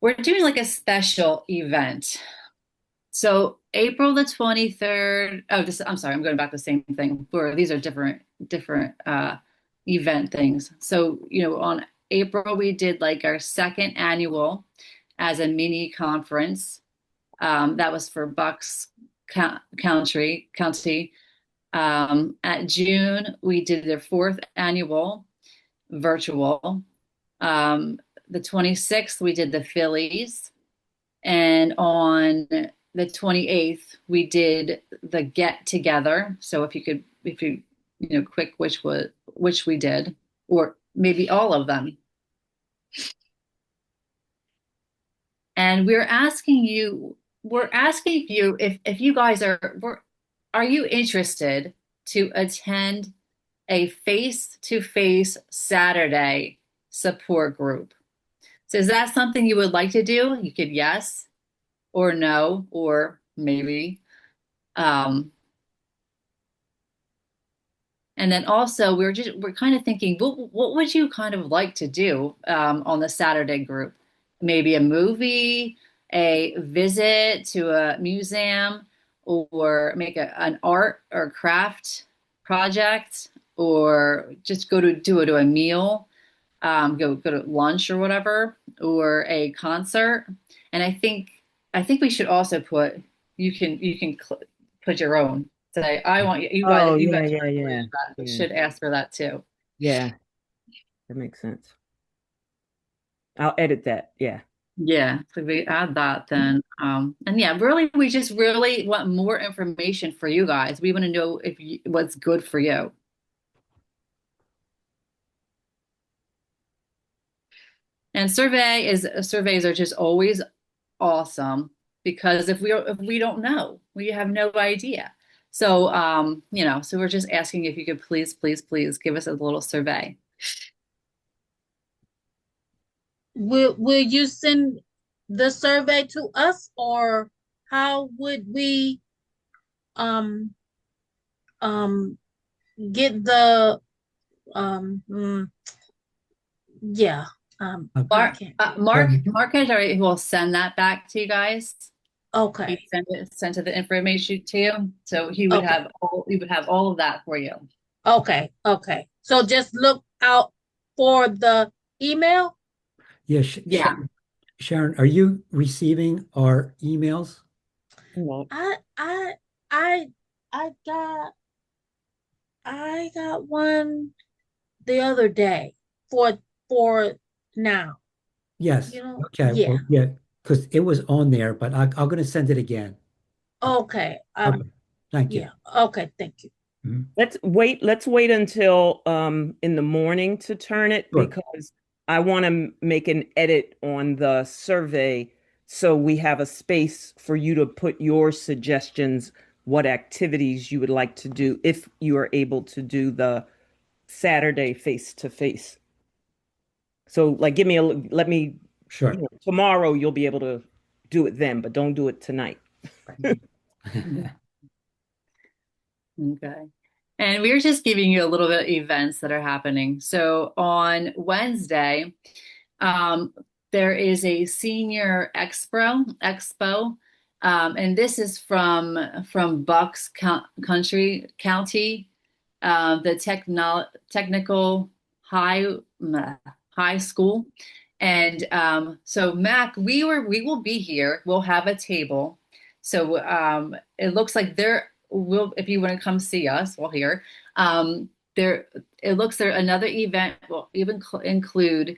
we're doing like a special event. So April the 23rd. Oh, I'm sorry, I'm going back to the same thing. These are different event things. So on April we did like our second annual as a mini conference. That was for Bucks County. At June we did their fourth annual virtual. The 26th we did the Phillies, and on the 28th we did the get together. So if you quick which we did, or maybe all of them. And we're asking you if you guys are you interested to attend a face-to-face Saturday support group? So is that something you would like to do? You could yes or no or maybe. And then also we're kind of thinking, what would you kind of like to do on the Saturday group? Maybe a movie, a visit to a museum, or make an art or craft project, or just go to a meal, go to lunch or whatever, or a concert. And I think we should also put you can put your own. Say, I want you guys. Oh, You yeah, guys yeah, yeah. should ask for that too. Yeah, that makes sense. I'll edit that. Yeah. Yeah, so we add that then. And yeah, really, we just really want more information for you guys. We want to know what's good for you. And surveys are just always awesome because if we don't know, we have no idea. So so we're just asking if you could please give us a little survey. Will you send the survey to us, or how would we um um get the um mm, yeah Mark, Okay. Mark has already will send that back to you guys. okay He sent the information to you, so he would okay have all of that for you. okay, so just look out for the email. Yeah, Yeah. Sharon, are you receiving our emails? No. I I got I got one the other day for now. Yes. Okay. Yeah. Well, yeah, because it was on there, but I'm going to send it again. Okay. Okay. Thank you. Yeah. Okay. Thank you. Mhm. Let's wait until in the morning to turn it, Sure. because I want to make an edit on the survey so we have a space for you to put your suggestions, what activities you would like to do if you are able to do the Saturday face to face. So like let me, Sure. tomorrow you'll be able to do it then, but don't do it tonight. Okay. And we're just giving you a little bit of events that are happening. So on Wednesday, there is a senior expo, and this is from Bucks County, the technical high high school, and so MAAC, we will be here. We'll have a table. So it looks like there will, if you want to come see us, well, here, there, it looks there another event will even include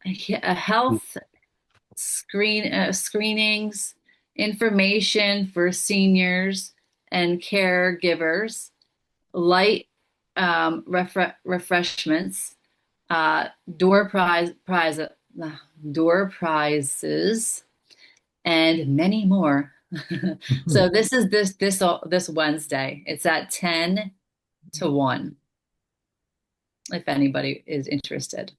a health screenings, information for seniors and caregivers, light refreshments, door door prizes, and many more. So this is this Wednesday. It's at 10 to 1, if anybody is interested.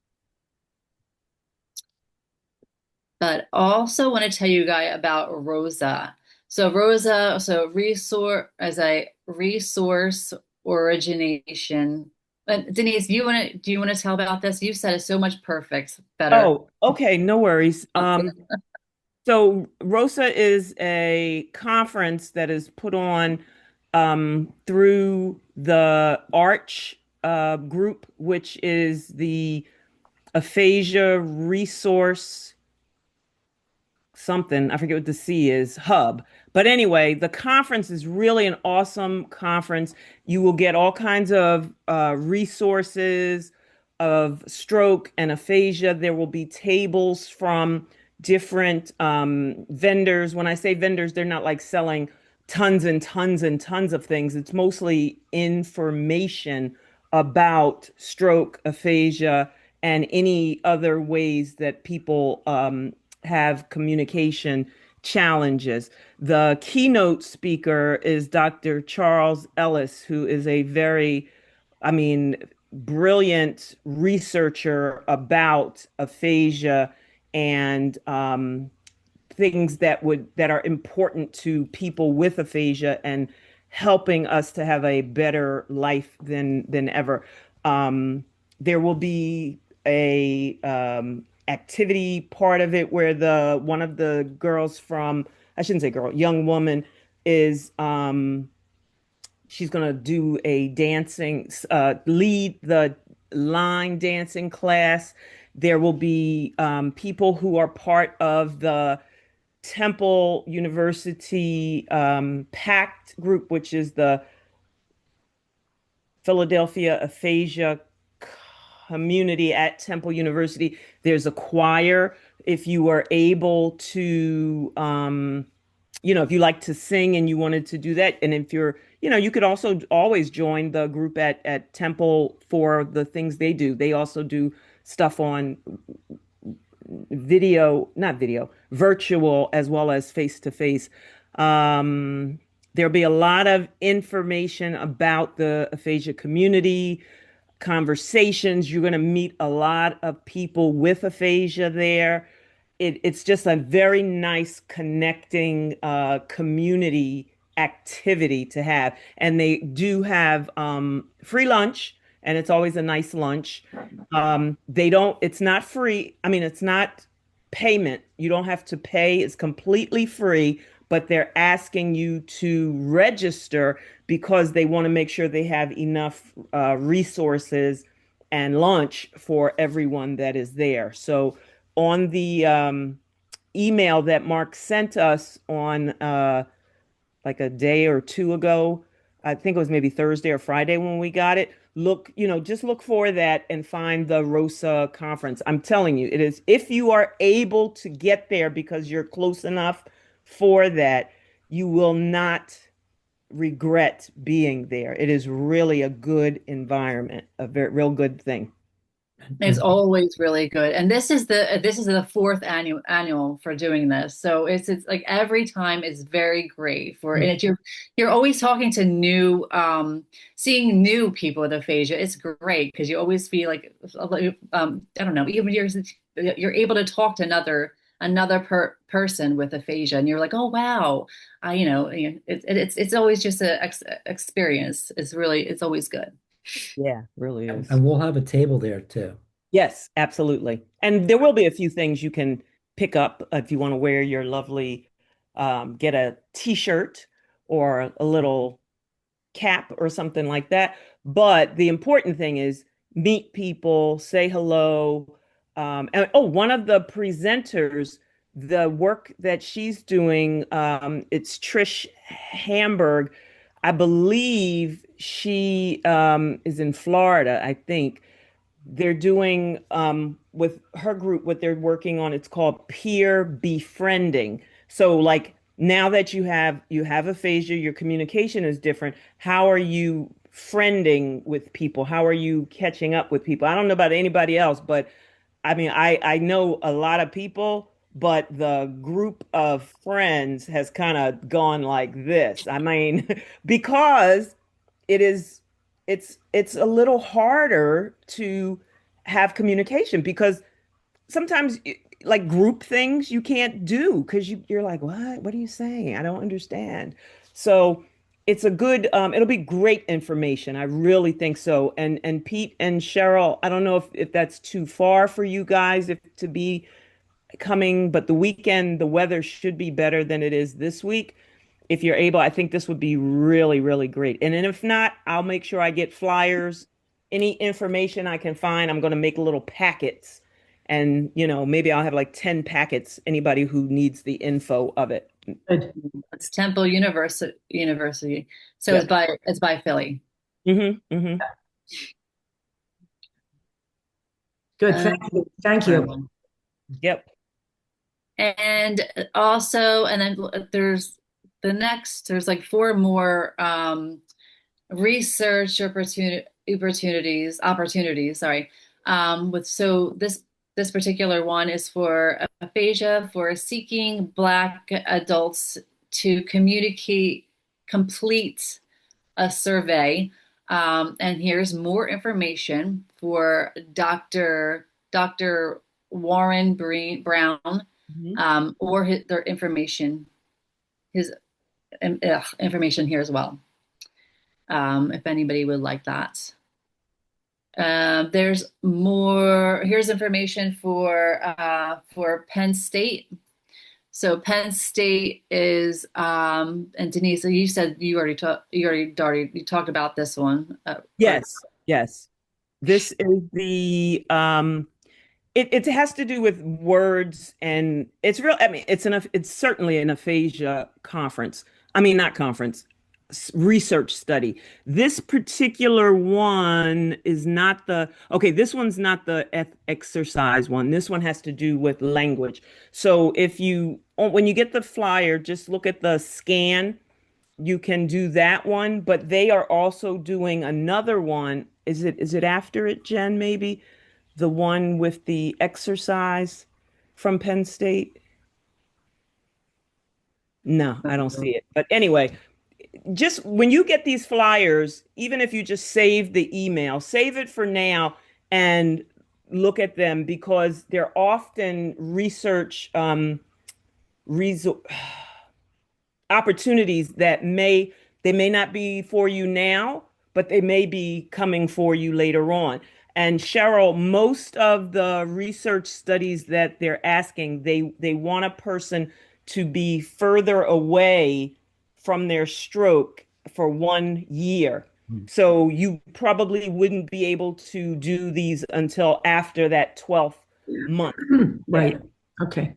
But also want to tell you guys about Rosa. So Rosa, so resource as a resource origination. But Denise, do you want to tell about this? You said it so much better. Oh, okay, no worries. So ROSA is a conference that is put on through the Arch group, which is the Aphasia Resource something, I forget what the C is, hub. But anyway, the conference is really an awesome conference. You will get all kinds of resources of stroke and aphasia. There will be tables from different vendors. When I say vendors, they're not like selling tons and tons and tons of things. It's mostly information about stroke, aphasia, and any other ways that people have communication challenges. The keynote speaker is Dr. Charles Ellis, who is a very, brilliant researcher about aphasia and things that are important to people with aphasia and helping us to have a better life than ever. There will be a activity part of it where one of the girls from, I shouldn't say girl, young woman is she's going to do a dancing, lead the line dancing class. There will be people who are part of the Temple University PACT group, which is the Philadelphia Aphasia community at Temple University. There's a choir. If you are able to, if you like to sing and you wanted to do that, and if you're, you could also always join the group at Temple for the things they do. They also do stuff on not video, virtual as well as face to face. There'll be a lot of information about the aphasia community, conversations. You're going to meet a lot of people with aphasia there. It's just a very nice connecting community activity to have. And they do have free lunch, and it's always a nice lunch. It's not free. I mean, it's not payment. You don't have to pay. It's completely free, but they're asking you to register because they want to make sure they have enough resources and lunch for everyone that is there. So on the email that Mark sent us on like a day or two ago, I think it was maybe Thursday or Friday when we got it. Just look for that and find the ROSA conference. I'm telling you, it is, if you are able to get there because you're close enough for that, you will not regret being there. It is really a good environment, a very real good thing. It's always really good. And this is the fourth annual for doing this. So it's like every time is very great and you're always talking to seeing new people with aphasia. It's great because you always feel like I don't know, even you're able to talk to another person with aphasia, and you're like, oh wow, it's always just an experience. It's always good. Yeah, really is. And we'll have a table there too. Yes, absolutely. And there will be a few things you can pick up if you want to wear your lovely, get a t-shirt or a little cap or something like that. But the important thing is meet people, say hello. One of the presenters, the work that she's doing, it's Trish Hamburg. I believe she is in Florida, I think. They're doing with her group, what they're working on, it's called peer befriending. So like now that you have aphasia, your communication is different. How are you friending with people? How are you catching up with people? I don't know about anybody else, but I mean, I know a lot of people, but the group of friends has kind of gone like this. I mean, because it is it's a little harder to have communication because sometimes like group things you can't do because you're like, what are you saying? I don't understand. So it's a good it'll be great information. I really think so. And Pete and Cheryl, I don't know if that's too far for you guys if to be coming, but the weekend the weather should be better than it is this week. If you're able, I think this would be really, really great. And then if not, I'll make sure I get flyers, any information I can find. I'm going to make little packets and, maybe I'll have like 10 packets, anybody who needs the info of it. It's Temple University. So Yep. it's by Philly. Mm-hmm, mm-hmm. Good. Thank you. Thank you. Yep. And also, and then there's like four more research opportunities. Sorry. This particular one is for aphasia, for seeking Black adults to complete a survey. And here's more information for Dr. Warren Brown, or their information, his information here as well. If anybody would like that. There's more. Here's information for Penn State. So Penn State is, and Denise, you said you talked about this one. Yes, yes. This is the it has to do with words, and it's real. I mean, it's certainly an aphasia conference. I mean, not conference, research study. This particular one is not this one's not the exercise one. This one has to do with language. So when you get the flyer, just look at the scan. You can do that one, but they are also doing another one. Is it after it, Jen, maybe? The one with the exercise. from Penn State? No, I don't see it. But anyway, just when you get these flyers, even if you just save the email, save it for now and look at them because they're often research resor opportunities that they may not be for you now, but they may be coming for you later on. And Cheryl, most of the research studies that they're asking, they want a person to be further away from their stroke for 1 year. So you probably wouldn't be able to do these until after that 12th month. Right. Okay.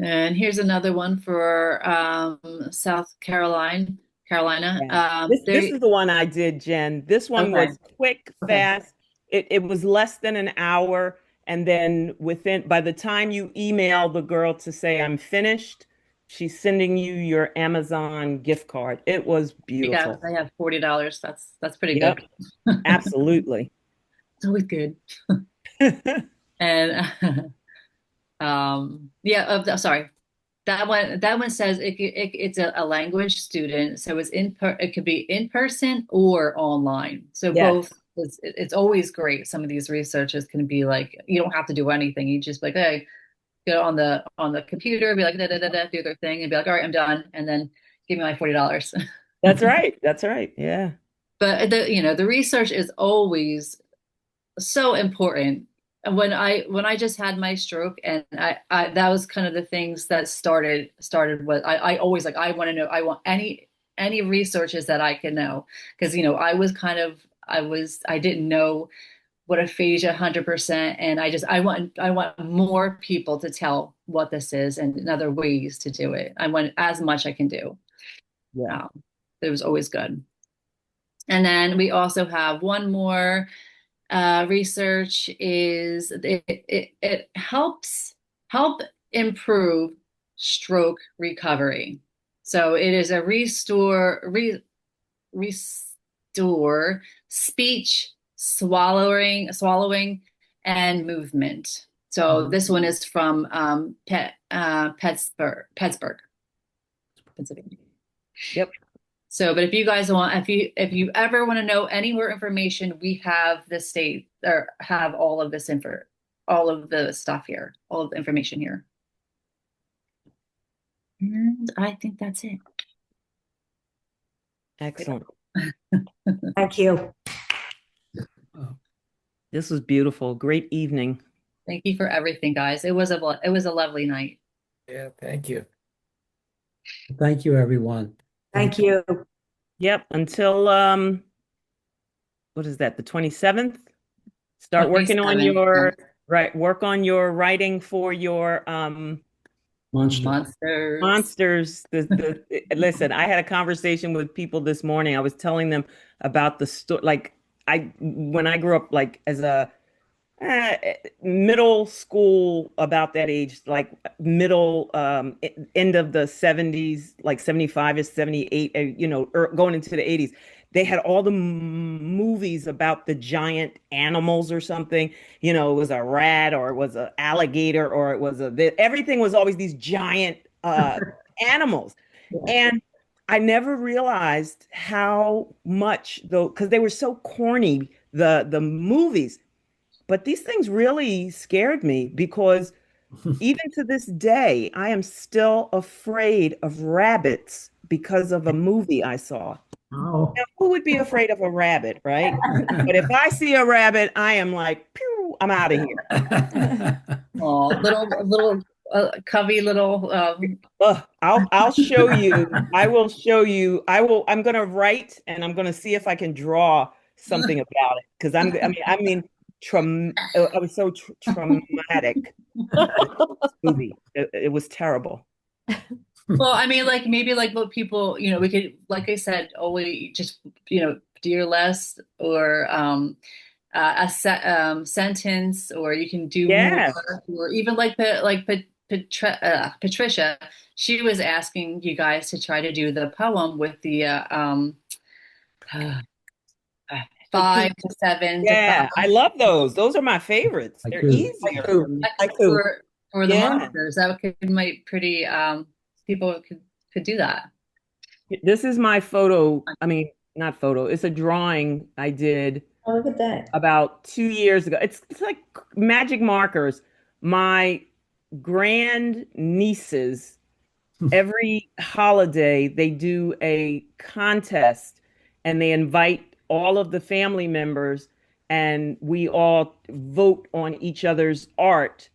And here's another one for South Carolina. Yeah. This is the one I did, Jen. This one Okay. was quick, Okay. fast. It was less than an hour. And then by the time you email the girl to say, I'm finished, she's sending you your Amazon gift card. It was beautiful. I have $40. That's pretty Yep, good. absolutely. It's always good. And sorry. That one says it's a language student, so it could be in person or online. So Yes. both. It's always great. Some of these researches can be like you don't have to do anything. You just be like, hey, go on the computer, be like da, da, da, da, do their thing, and be like, all right, I'm done, and then give me my $40. That's right. That's right. Yeah. But the research is always so important. And when I just had my stroke, and I that was kind of the things that started with I always like I want to know, I want any researches that I can know, because I didn't know what aphasia 100%, and I want more people to tell what this is and other ways to do it. I want as much I can do. Yeah. It was always good. And then we also have one more research is it help improve stroke recovery. So it is a restore speech, swallowing, and movement. So this one is from Pittsburgh, Pennsylvania. Yep. So, but if you guys want, if you ever want to know any more information, we have the state or have all of this all of the stuff here, all of the information here. And I think that's it. Excellent. Thank you. This was beautiful. Great evening. Thank you for everything, guys. It was a lovely night. Yeah, thank you. Thank you, everyone. Thank you. Yep. Until what is that? The 27th? Start working on 27th, work on your writing for your monsters. Listen, I had a conversation with people this morning. I was telling them about the story. Like when I grew up, like as a middle school, about that age, like middle end of the 70s, like 75 or 78, going into the 80s. They had all the movies about the giant animals or something. It was a rat or it was an alligator or it was everything was always these giant animals. And I never realized how much, though, because they were so corny, the movies. But these things really scared me because even to this day, I am still afraid of rabbits because of a movie I saw. Oh. Now, who would be afraid of a rabbit, right? But if I see a rabbit, I am like, pew, I'm out of here. Oh, little covey little. I'll show you. I will show you. I'm gonna write and I'm gonna see if I can draw something about it because I mean, I was so traumatic. Movie. It was terrible. Well, I mean, like maybe like what people, we could, like I said, always just, dear less or sentence, or you can do more, or even like Patricia, she was asking you guys to try to do the poem with the 5 to 7 to Yeah, 5. I love those. Those are my favorites. They're Haiku. easier for me. Haiku. For the Yeah. monsters, that might pretty people could do that. This is my photo. I mean, not photo. It's a drawing I did Oh, look at that. about 2 years ago. It's like magic markers. My grand nieces, every holiday, they do a contest and they invite all of the family members and we all vote on each other's art.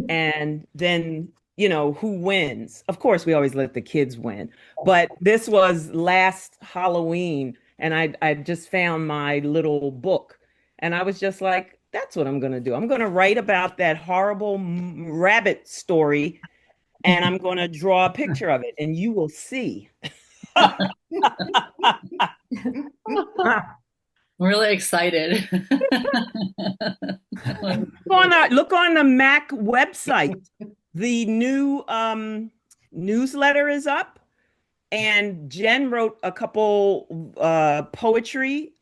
And then, who wins? Of course, we always let the kids win. But this was last Halloween and I just found my little book and I was just like, that's what I'm going to do. I'm going to write about that horrible rabbit story and I'm going to draw a picture of it and you will see. I'm really excited. Look on the MAAC website. The new newsletter is up and Jen wrote a couple poetry,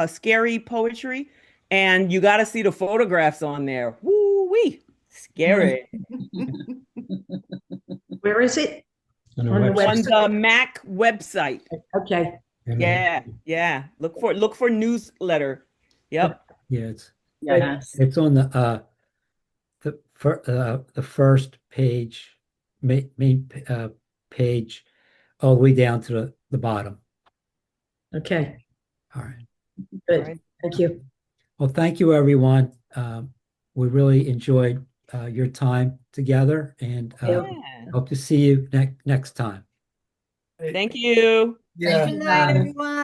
scary poetry, and you got to see the photographs on there. Woo-wee. Scary. Where is it? On the On the website. On the MAAC website. Okay. Yeah. Look for newsletter. Yep. Yeah, Yes. it's on the first page, main page, all the way down to the bottom. Okay. All right. Good. All right. Thank you. Well, thank you, everyone. We really enjoyed your time together, and Yeah. hope to see you next time. Thank you. Yeah. Good night, everyone.